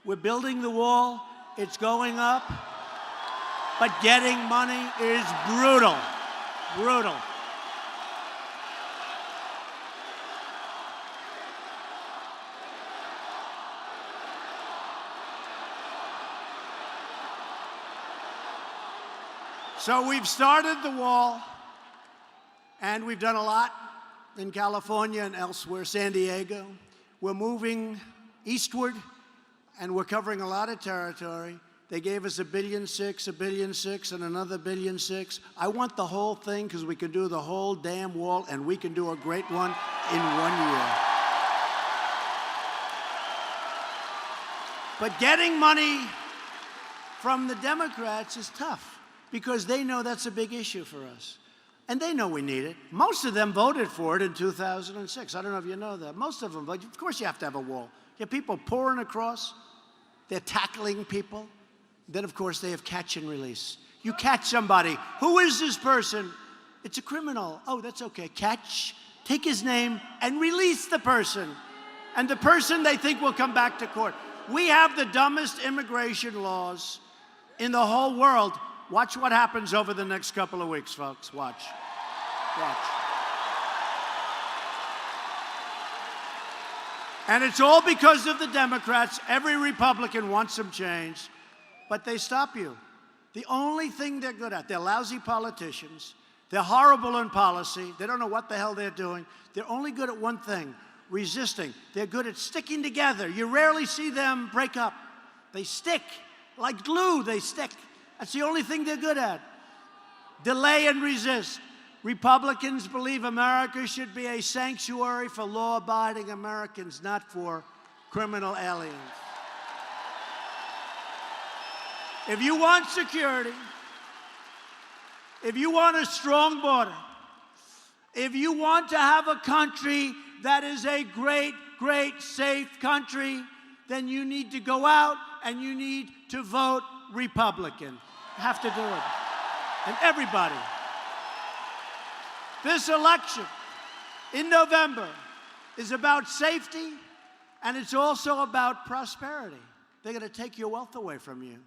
We're building the wall. It's going up. But getting money is brutal. Brutal. So we've started the wall, and we've done a lot in California and elsewhere, San Diego. We're moving eastward, and we're covering a lot of territory. They gave us $1.6 billion, $1.6 billion, and another $1.6 billion. I want the whole thing because we can do the whole damn wall, and we can do a great one in 1 year. But getting money from the Democrats is tough, because they know that's a big issue for us. And they know we need it. Most of them voted for it in 2006. I don't know if you know that. Most of them voted. Of course you have to have a wall. You have people pouring across. They're tackling people. Then, of course, they have catch and release. You catch somebody. Who is this person? It's a criminal. Oh, that's okay. Catch, take his name, and release the person. And the person they think will come back to court. We have the dumbest immigration laws in the whole world. Watch what happens over the next couple of weeks, folks. Watch. Watch. And it's all because of the Democrats. Every Republican wants some change, but they stop you. The only thing they're good at, they're lousy politicians. They're horrible in policy. They don't know what the hell they're doing. They're only good at one thing, resisting. They're good at sticking together. You rarely see them break up. They stick. Like glue, they stick. That's the only thing they're good at. Delay and resist. Republicans believe America should be a sanctuary for law-abiding Americans, not for criminal aliens. If you want security, if you want a strong border, if you want to have a country that is a great, great, safe country, then you need to go out and you need to vote Republican. You have to do it. And everybody. This election in November is about safety, and it's also about prosperity. They're going to take your wealth away from you.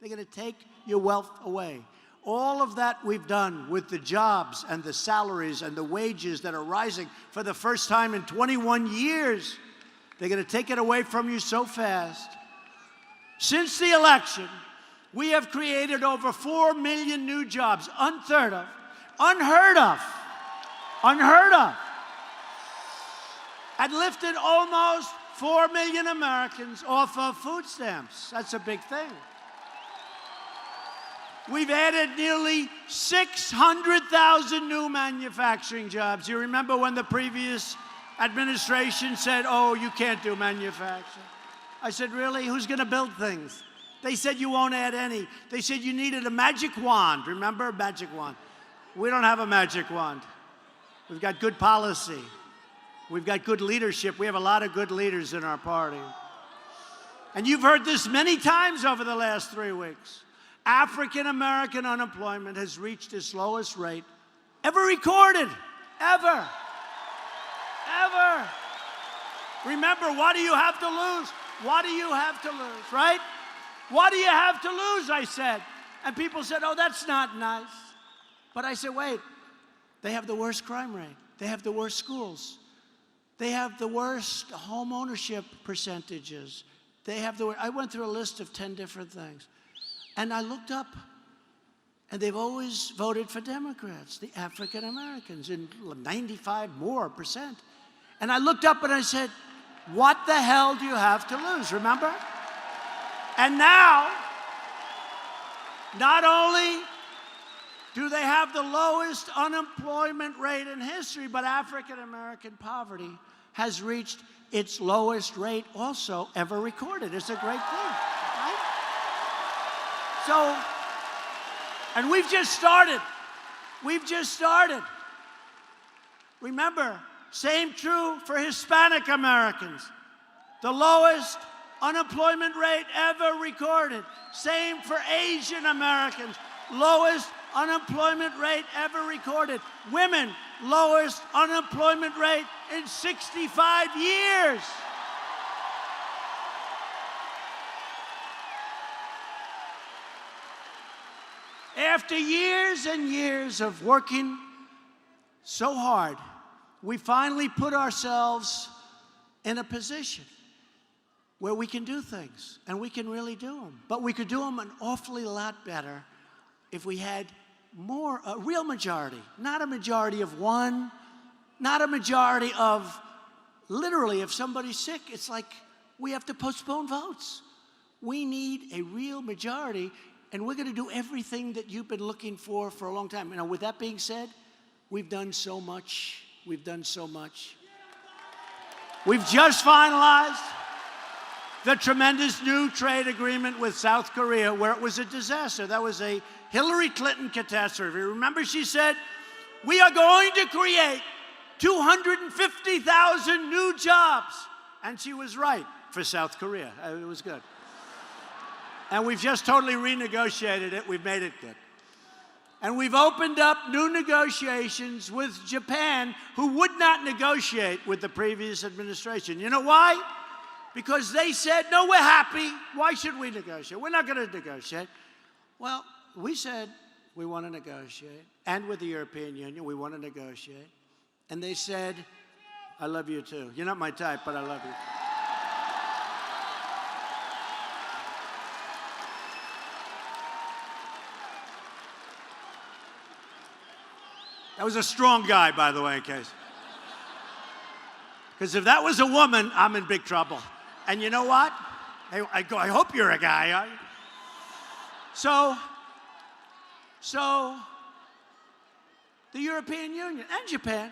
They're going to take your wealth away. All of that we've done with the jobs and the salaries and the wages that are rising for the first time in 21 years. They're going to take it away from you so fast. Since the election, we have created over 4 million new jobs, unheard of, unheard of, unheard of, and lifted almost 4 million Americans off of food stamps. That's a big thing. We've added nearly 600,000 new manufacturing jobs. You remember when the previous administration said, oh, you can't do manufacturing? I said, really? Who's going to build things? They said you won't add any. They said you needed a magic wand. Remember? Magic wand. We don't have a magic wand. We've got good policy. We've got good leadership. We have a lot of good leaders in our party. And you've heard this many times over the last 3 weeks. African-American unemployment has reached its lowest rate ever recorded. Ever. Ever. Remember, what do you have to lose? What do you have to lose, right? What do you have to lose, I said. And people said, oh, that's not nice. But I said, wait, they have the worst crime rate. They have the worst schools. They have the worst home ownership percentages. They have the, I went through a list of 10 different things. And I looked up, and they've always voted for Democrats, the African Americans, in 95% more. And I looked up and I said, what the hell do you have to lose, remember? And now, not only do they have the lowest unemployment rate in history, but African American poverty has reached its lowest rate also ever recorded. It's a great thing, right? So, and we've just started. We've just started. Remember, same true for Hispanic Americans. The lowest unemployment rate ever recorded. Same for Asian Americans. Lowest unemployment rate ever recorded. Women, lowest unemployment rate in 65 years. After years and years of working so hard, we finally put ourselves in a position where we can do things, and we can really do them. But we could do them an awfully lot better if we had more, a real majority, not a majority of one, not a majority of, literally, if somebody's sick, it's like we have to postpone votes. We need a real majority, and we're going to do everything that you've been looking for a long time. Now, with that being said, we've done so much. We've done so much. We've just finalized the tremendous new trade agreement with South Korea, where it was a disaster. That was a Hillary Clinton catastrophe. Remember, she said, we are going to create 250,000 new jobs. And she was right for South Korea. It was good. And we've just totally renegotiated it. We've made it good. And we've opened up new negotiations with Japan, who would not negotiate with the previous administration. You know why? Because they said, no, we're happy. Why should we negotiate? We're not going to negotiate. Well, we said we want to negotiate. And with the European Union, we want to negotiate. And they said, I love you too. You're not my type, but I love you. That was a strong guy, by the way, in case. Because if that was a woman, I'm in big trouble. And you know what? I go, I hope you're a guy. So the European Union and Japan,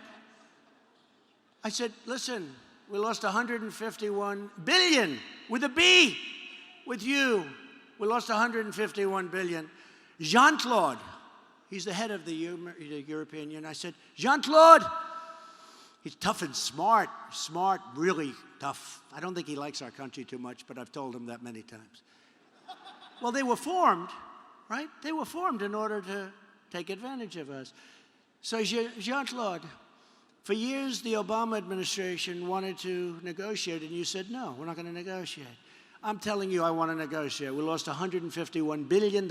I said, listen, we lost 151 billion with a B, with you. We lost 151 billion. Jean-Claude, he's the head of the European Union. I said, Jean-Claude, he's tough and smart, really tough. I don't think he likes our country too much, but I've told him that many times. Well, they were formed, right? They were formed in order to take advantage of us. So Jean-Claude, for years the Obama administration wanted to negotiate, and you said, no, we're not going to negotiate. I'm telling you, I want to negotiate. We lost $151 billion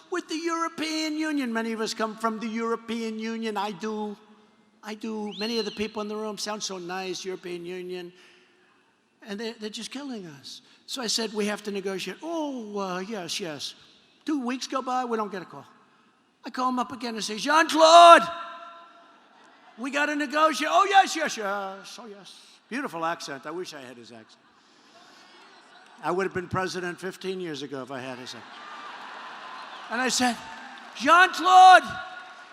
with the European Union. Many of us come from the European Union. I do. Many of the people in the room sound so nice, European Union. And they're just killing us. So I said, we have to negotiate. Oh, yes. 2 weeks go by, we don't get a call. I call him up again and say, Jean-Claude, we got to negotiate. Oh, yes. Oh, yes. Beautiful accent. I wish I had his accent. I would have been president 15 years ago if I had his accent. And I said, Jean-Claude,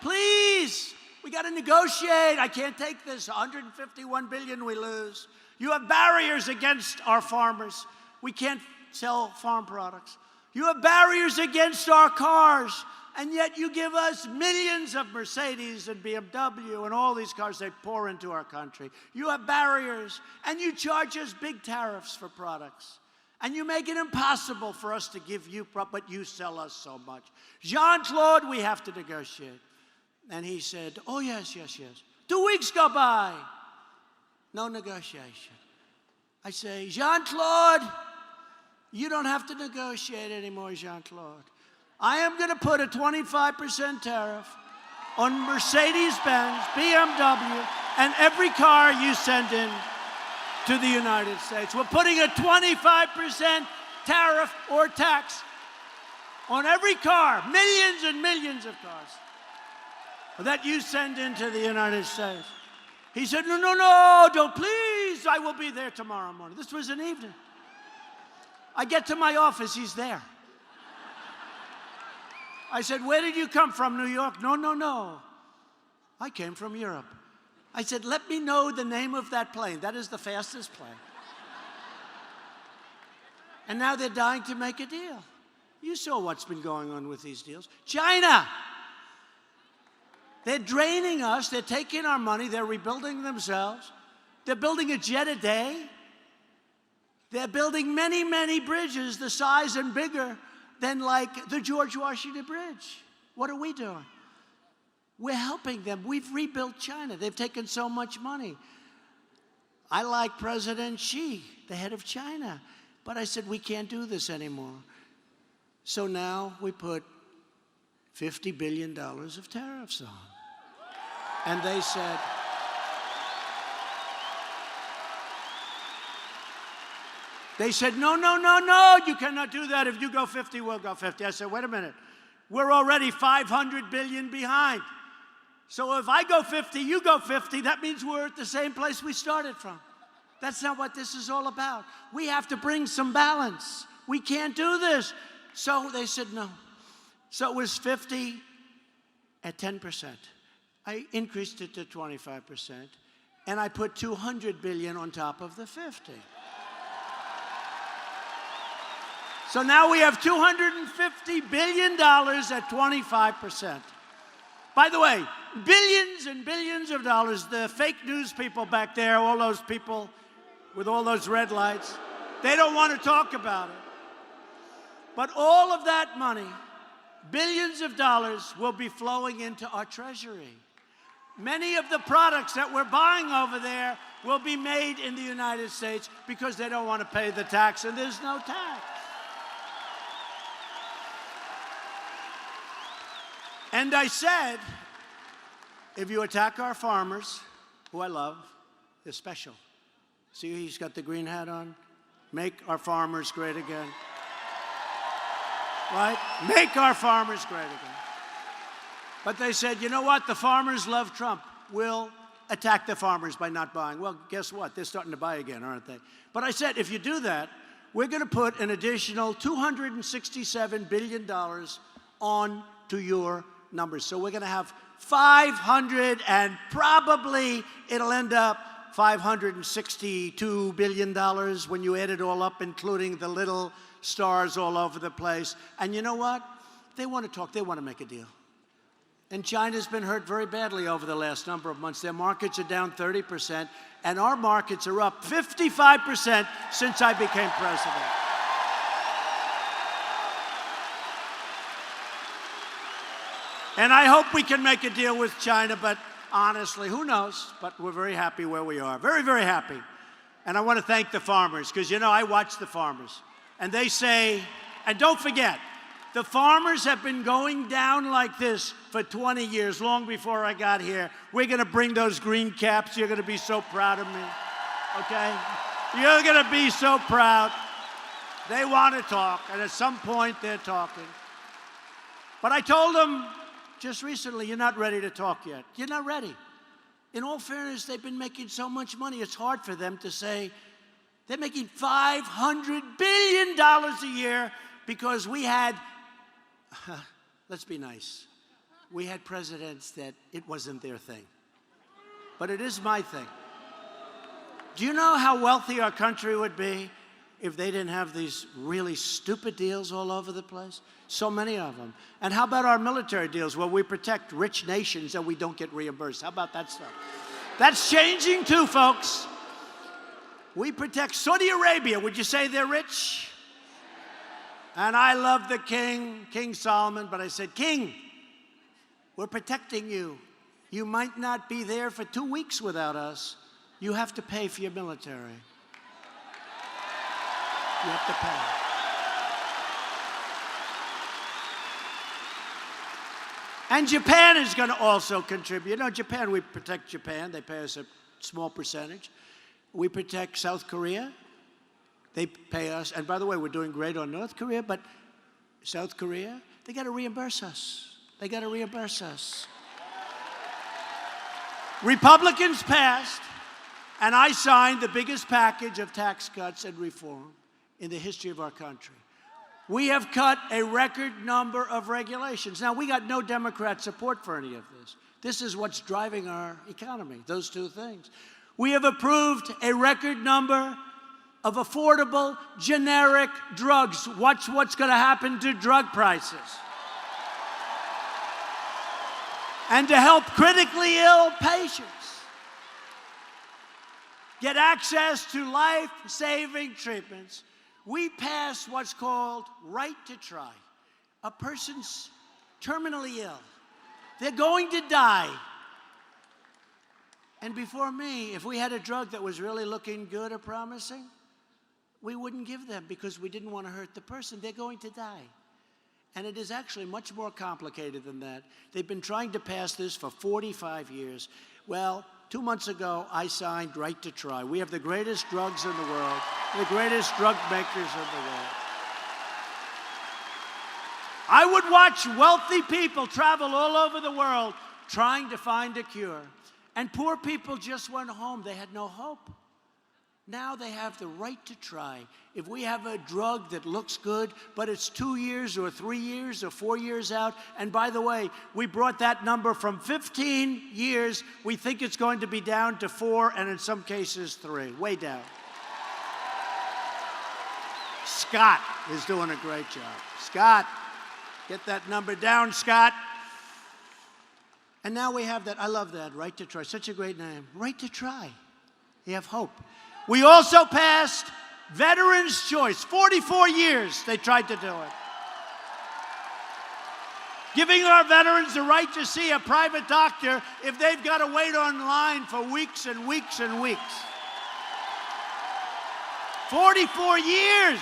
please, we got to negotiate. I can't take this 151 billion we lose. You have barriers against our farmers. We can't sell farm products. You have barriers against our cars. And yet you give us millions of Mercedes and BMW and all these cars they pour into our country. You have barriers, and you charge us big tariffs for products. And you make it impossible for us to give you, but you sell us so much. Jean-Claude, we have to negotiate. And he said, oh, yes. 2 weeks go by. No negotiation. I say, Jean-Claude, you don't have to negotiate anymore, Jean-Claude. I am going to put a 25% tariff on Mercedes-Benz, BMW, and every car you send in to the United States. We're putting a 25% tariff or tax on every car, millions and millions of cars, that you send into the United States. He said, no, don't, please, I will be there tomorrow morning. This was an evening. I get to my office, he's there. I said, where did you come from, New York? No. I came from Europe. I said, let me know the name of that plane. That is the fastest plane. And now they're dying to make a deal. You saw what's been going on with these deals. China. They're draining us. They're taking our money. They're rebuilding themselves. They're building a jet a day. They're building many, many bridges the size and bigger than like the George Washington Bridge. What are we doing? We're helping them. We've rebuilt China. They've taken so much money. I like President Xi, the head of China. But I said, we can't do this anymore. So now we put $50 billion of tariffs on. And they said, no, you cannot do that. If you go 50, we'll go 50. I said, wait a minute. We're already 500 billion behind. So if I go 50, you go 50, that means we're at the same place we started from. That's not what this is all about. We have to bring some balance. We can't do this. So they said no. So it was 50 at 10%. I increased it to 25%, and I put 200 billion on top of the 50. So now we have $250 billion at 25%. By the way, billions and billions of dollars, the fake news people back there, all those people with all those red lights, they don't want to talk about it. But all of that money, billions of dollars, will be flowing into our treasury. Many of the products that we're buying over there will be made in the United States because they don't want to pay the tax, and there's no tax. And I said, if you attack our farmers, who I love, they're special. See, he's got the green hat on. Make our farmers great again. Right? Make our farmers great again. But they said, you know what? The farmers love Trump. We'll attack the farmers by not buying. Well, guess what? They're starting to buy again, aren't they? But I said, if you do that, we're going to put an additional $267 billion on to your numbers. So we're going to have 500, and probably it'll end up $562 billion when you add it all up, including the little stars all over the place. And you know what? They want to talk. They want to make a deal. And China's been hurt very badly over the last number of months. Their markets are down 30%, and our markets are up 55% since I became president. And I hope we can make a deal with China, but honestly, who knows? But we're very happy where we are. Very, very happy. And I want to thank the farmers, because, you know, I watch the farmers. And they say, and don't forget, the farmers have been going down like this for 20 years, long before I got here. We're going to bring those green caps. You're going to be so proud of me, okay? You're going to be so proud. They want to talk, and at some point they're talking. But I told them just recently, you're not ready to talk yet. You're not ready. In all fairness, they've been making so much money, it's hard for them to say they're making $500 billion a year because we had, let's be nice, we had presidents that it wasn't their thing. But it is my thing. Do you know how wealthy our country would be if they didn't have these really stupid deals all over the place? So many of them. And how about our military deals where we protect rich nations and we don't get reimbursed? How about that stuff? That's changing too, folks. We protect Saudi Arabia. Would you say they're rich? And I love the king, King Solomon, but I said, King, we're protecting you. You might not be there for 2 weeks without us. You have to pay for your military. You have to pay. And Japan is going to also contribute. You know, Japan, we protect Japan. They pay us a small percentage. We protect South Korea. They pay us. And by the way, we're doing great on North Korea, but South Korea, they got to reimburse us. They got to reimburse us. Republicans passed, and I signed the biggest package of tax cuts and reform in the history of our country. We have cut a record number of regulations. Now, we got no Democrat support for any of this. This is what's driving our economy, those two things. We have approved a record number of affordable, generic drugs. Watch what's going to happen to drug prices. And to help critically ill patients get access to life-saving treatments, we passed what's called right to try. A person's terminally ill. They're going to die. And before me, if we had a drug that was really looking good or promising, we wouldn't give them because we didn't want to hurt the person. They're going to die. And it is actually much more complicated than that. They've been trying to pass this for 45 years. Well, 2 months ago, I signed Right to Try. We have the greatest drugs in the world, the greatest drug makers in the world. I would watch wealthy people travel all over the world trying to find a cure. And poor people just went home. They had no hope. Now they have the right to try. If we have a drug that looks good, but it's 2 years or 3 years or 4 years out, and by the way, we brought that number from 15 years, we think it's going to be down to 4, and in some cases 3, way down. Scott is doing a great job. Scott, get that number down, Scott. And now we have that, I love that, Right to Try, such a great name. Right to Try. You have hope. We also passed Veterans' Choice. 44 years they tried to do it. Giving our veterans the right to see a private doctor if they've got to wait online for weeks and weeks and weeks. 44 years.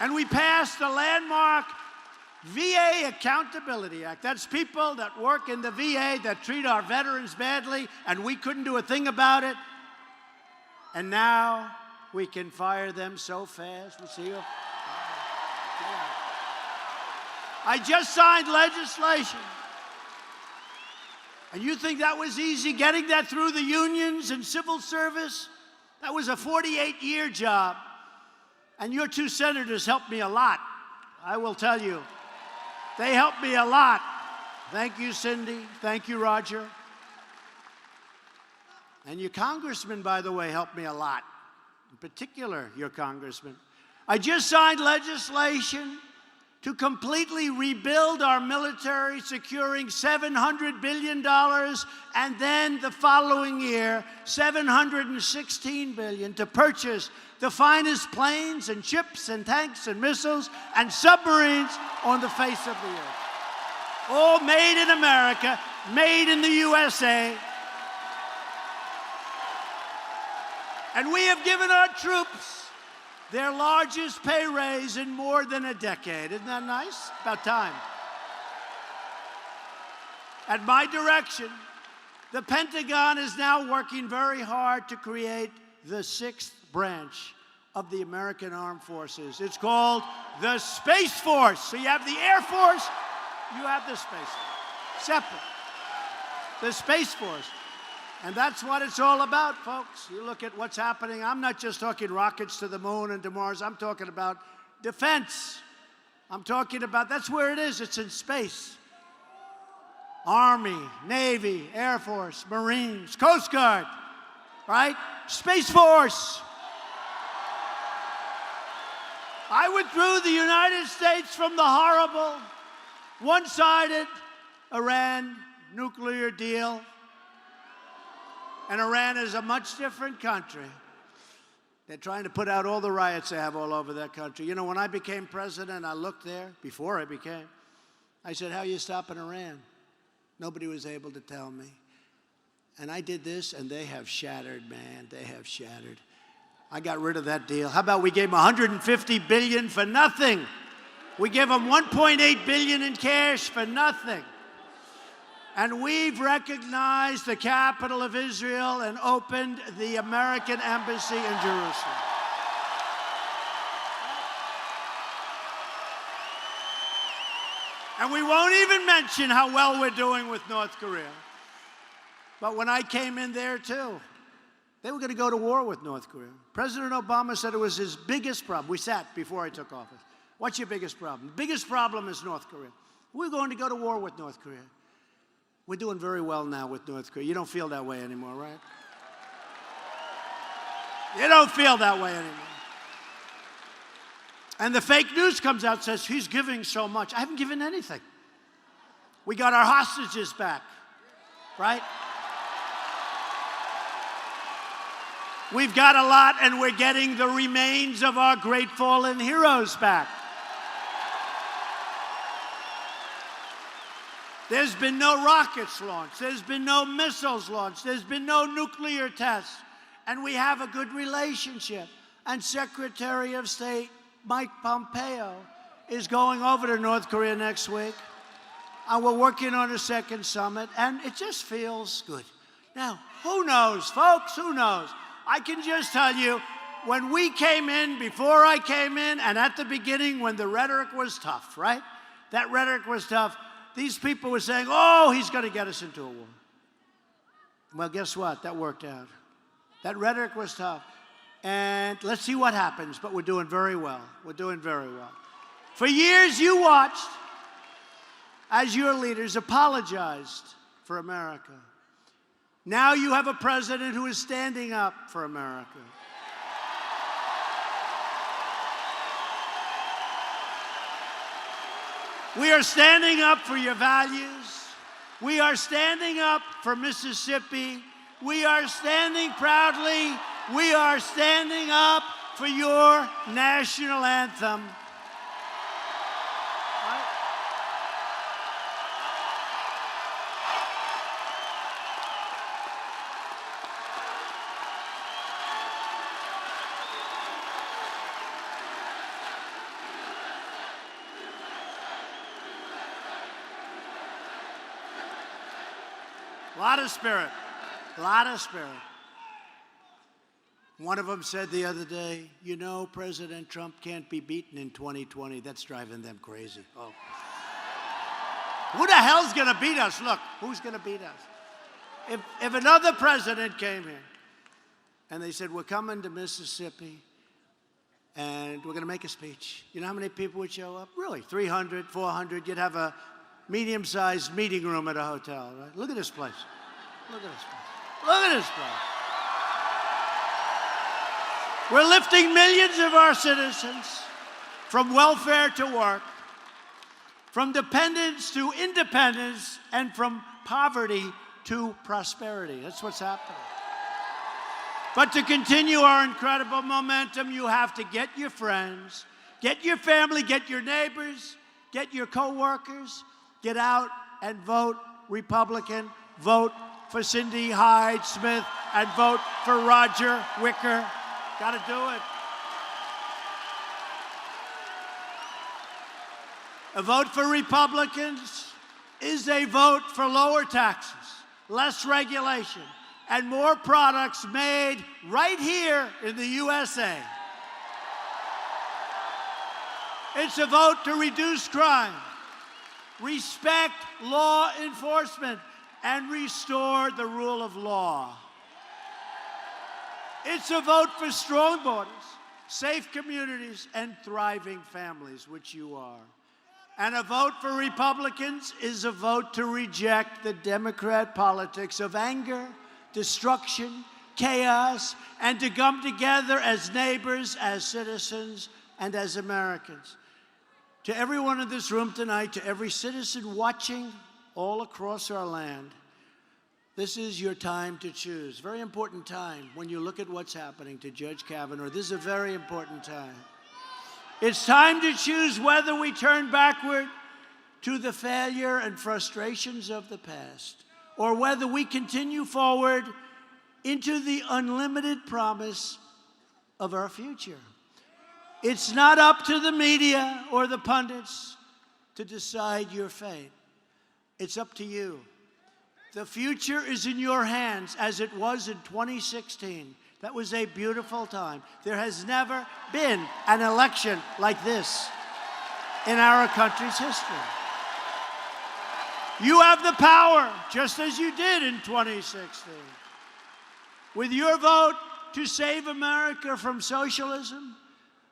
And we passed the landmark VA Accountability Act. That's people that work in the VA that treat our veterans badly, and we couldn't do a thing about it. And now we can fire them so fast. We'll see you. I just signed legislation. And you think that was easy, getting that through the unions and civil service? That was a 48-year job. And your two senators helped me a lot. I will tell you. They helped me a lot. Thank you, Cindy. Thank you, Roger. And your congressman, by the way, helped me a lot. In particular, your congressman. I just signed legislation to completely rebuild our military, securing $700 billion, and then the following year, $716 billion to purchase the finest planes and ships and tanks and missiles and submarines on the face of the earth. All made in America, made in the USA. And we have given our troops their largest pay raise in more than a decade. Isn't that nice? About time. At my direction, the Pentagon is now working very hard to create the sixth branch of the American Armed Forces. It's called the Space Force. So you have the Air Force, you have the Space Force. Separate. The Space Force. And that's what it's all about, folks. You look at what's happening. I'm not just talking rockets to the moon and to Mars. I'm talking about defense. I'm talking about, that's where it is. It's in space. Army, Navy, Air Force, Marines, Coast Guard, right? Space Force. I withdrew the United States from the horrible, one-sided Iran nuclear deal. And Iran is a much different country. They're trying to put out all the riots they have all over that country. You know, when I became president, I looked there, before I became, I said, how are you stopping Iran? Nobody was able to tell me. And I did this, and they have shattered, man. They have shattered. I got rid of that deal. How about we gave them $150 billion for nothing? We gave them $1.8 billion in cash for nothing. And we've recognized the capital of Israel and opened the American embassy in Jerusalem. And we won't even mention how well we're doing with North Korea. But when I came in there, too, they were going to go to war with North Korea. President Obama said it was his biggest problem. We sat before I took office. What's your biggest problem? The biggest problem is North Korea. We're going to go to war with North Korea. We're doing very well now with North Korea. You don't feel that way anymore, right? You don't feel that way anymore. And the fake news comes out and says, he's giving so much. I haven't given anything. We got our hostages back, right? We've got a lot, and we're getting the remains of our great fallen heroes back. There's been no rockets launched. There's been no missiles launched. There's been no nuclear tests. And we have a good relationship. And Secretary of State Mike Pompeo is going over to North Korea next week. And we're working on a second summit. And it just feels good. Now, who knows, folks? Who knows? I can just tell you, when we came in, before I came in, and at the beginning when the rhetoric was tough, right? That rhetoric was tough. These people were saying, oh, he's going to get us into a war. Well, guess what? That worked out. That rhetoric was tough. And let's see what happens, but we're doing very well. We're doing very well. For years, you watched as your leaders apologized for America. Now you have a president who is standing up for America. We are standing up for your values. We are standing up for Mississippi. We are standing proudly. We are standing up for your national anthem. Right? A lot of spirit. A lot of spirit. One of them said the other day, you know, President Trump can't be beaten in 2020. That's driving them crazy. Oh. Who the hell's going to beat us? Look, who's going to beat us? If another president came here and they said, we're coming to Mississippi, and we're going to make a speech. You know how many people would show up? Really, 300, 400. You'd have a medium-sized meeting room at a hotel, right? Look at this place. Look at this place. Look at this place. We're lifting millions of our citizens from welfare to work, from dependence to independence, and from poverty to prosperity. That's what's happening. But to continue our incredible momentum, you have to get your friends, get your family, get your neighbors, get your co-workers, get out and vote Republican, vote for Cindy Hyde Smith, and vote for Roger Wicker. Got to do it. A vote for Republicans is a vote for lower taxes, less regulation, and more products made right here in the USA. It's a vote to reduce crime, respect law enforcement, and restore the rule of law. It's a vote for strong borders, safe communities, and thriving families, which you are. And a vote for Republicans is a vote to reject the Democrat politics of anger, destruction, chaos, and to come together as neighbors, as citizens, and as Americans. To everyone in this room tonight, to every citizen watching all across our land, this is your time to choose. Very important time when you look at what's happening to Judge Kavanaugh. This is a very important time. It's time to choose whether we turn backward to the failure and frustrations of the past, or whether we continue forward into the unlimited promise of our future. It's not up to the media or the pundits to decide your fate. It's up to you. The future is in your hands, as it was in 2016. That was a beautiful time. There has never been an election like this in our country's history. You have the power, just as you did in 2016. With your vote to save America from socialism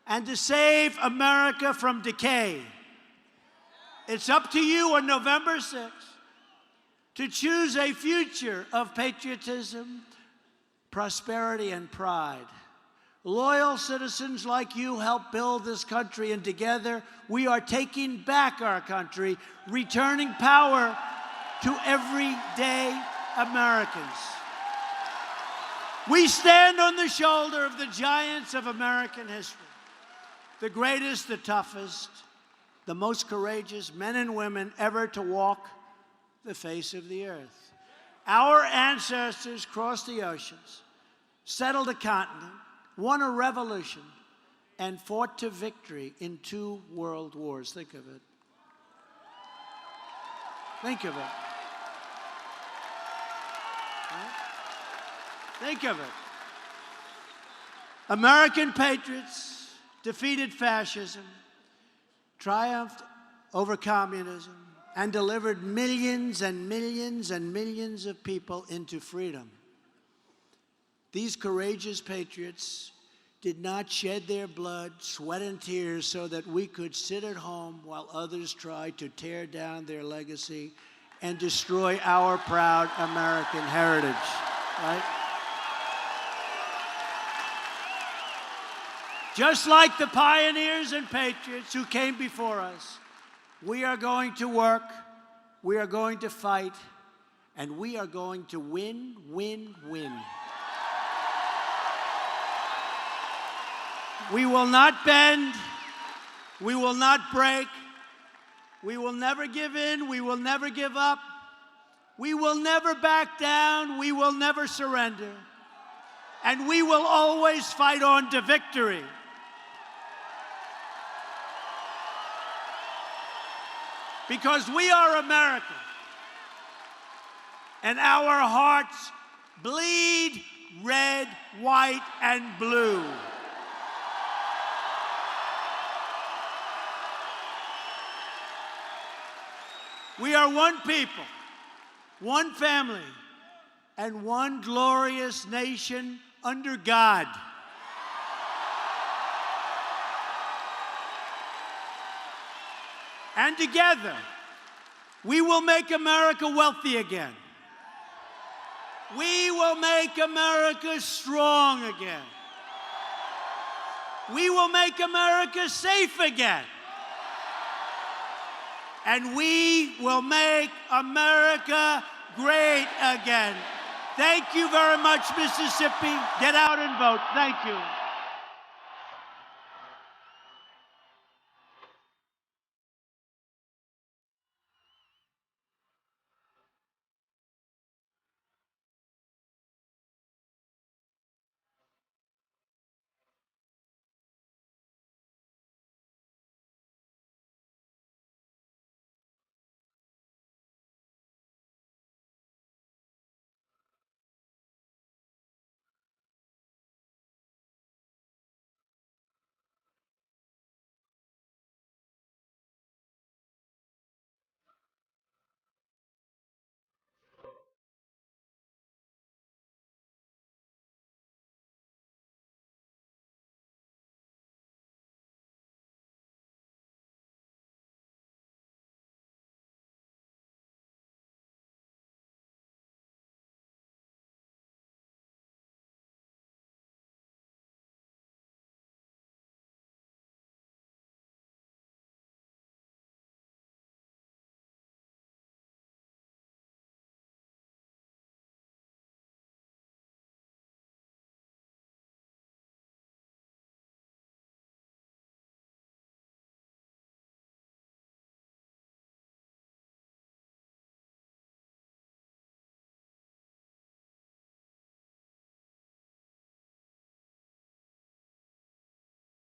and to save America from decay. It's up to you on November 6th to choose a future of patriotism, prosperity, and pride. Loyal citizens like you help build this country, and together we are taking back our country, returning power to everyday Americans. We stand on the shoulder of the giants of American history, the greatest, the toughest, the most courageous men and women ever to walk the face of the earth. Our ancestors crossed the oceans, settled a continent, won a revolution, and fought to victory in 2 world wars. Think of it. Think of it. Right? Think of it. American patriots defeated fascism, triumphed over communism, and delivered millions and millions and millions of people into freedom. These courageous patriots did not shed their blood, sweat, and tears so that we could sit at home while others tried to tear down their legacy and destroy our proud American heritage, right? Just like the pioneers and patriots who came before us, we are going to work, we are going to fight, and we are going to win, win, win. We will not bend, we will not break, we will never give in, we will never give up, we will never back down, we will never surrender, and we will always fight on to victory. Because we are American, and our hearts bleed red, white, and blue. We are one people, one family, and one glorious nation under God. And together, we will make America wealthy again. We will make America strong again. We will make America safe again. And we will make America great again. Thank you very much, Mississippi. Get out and vote. Thank you.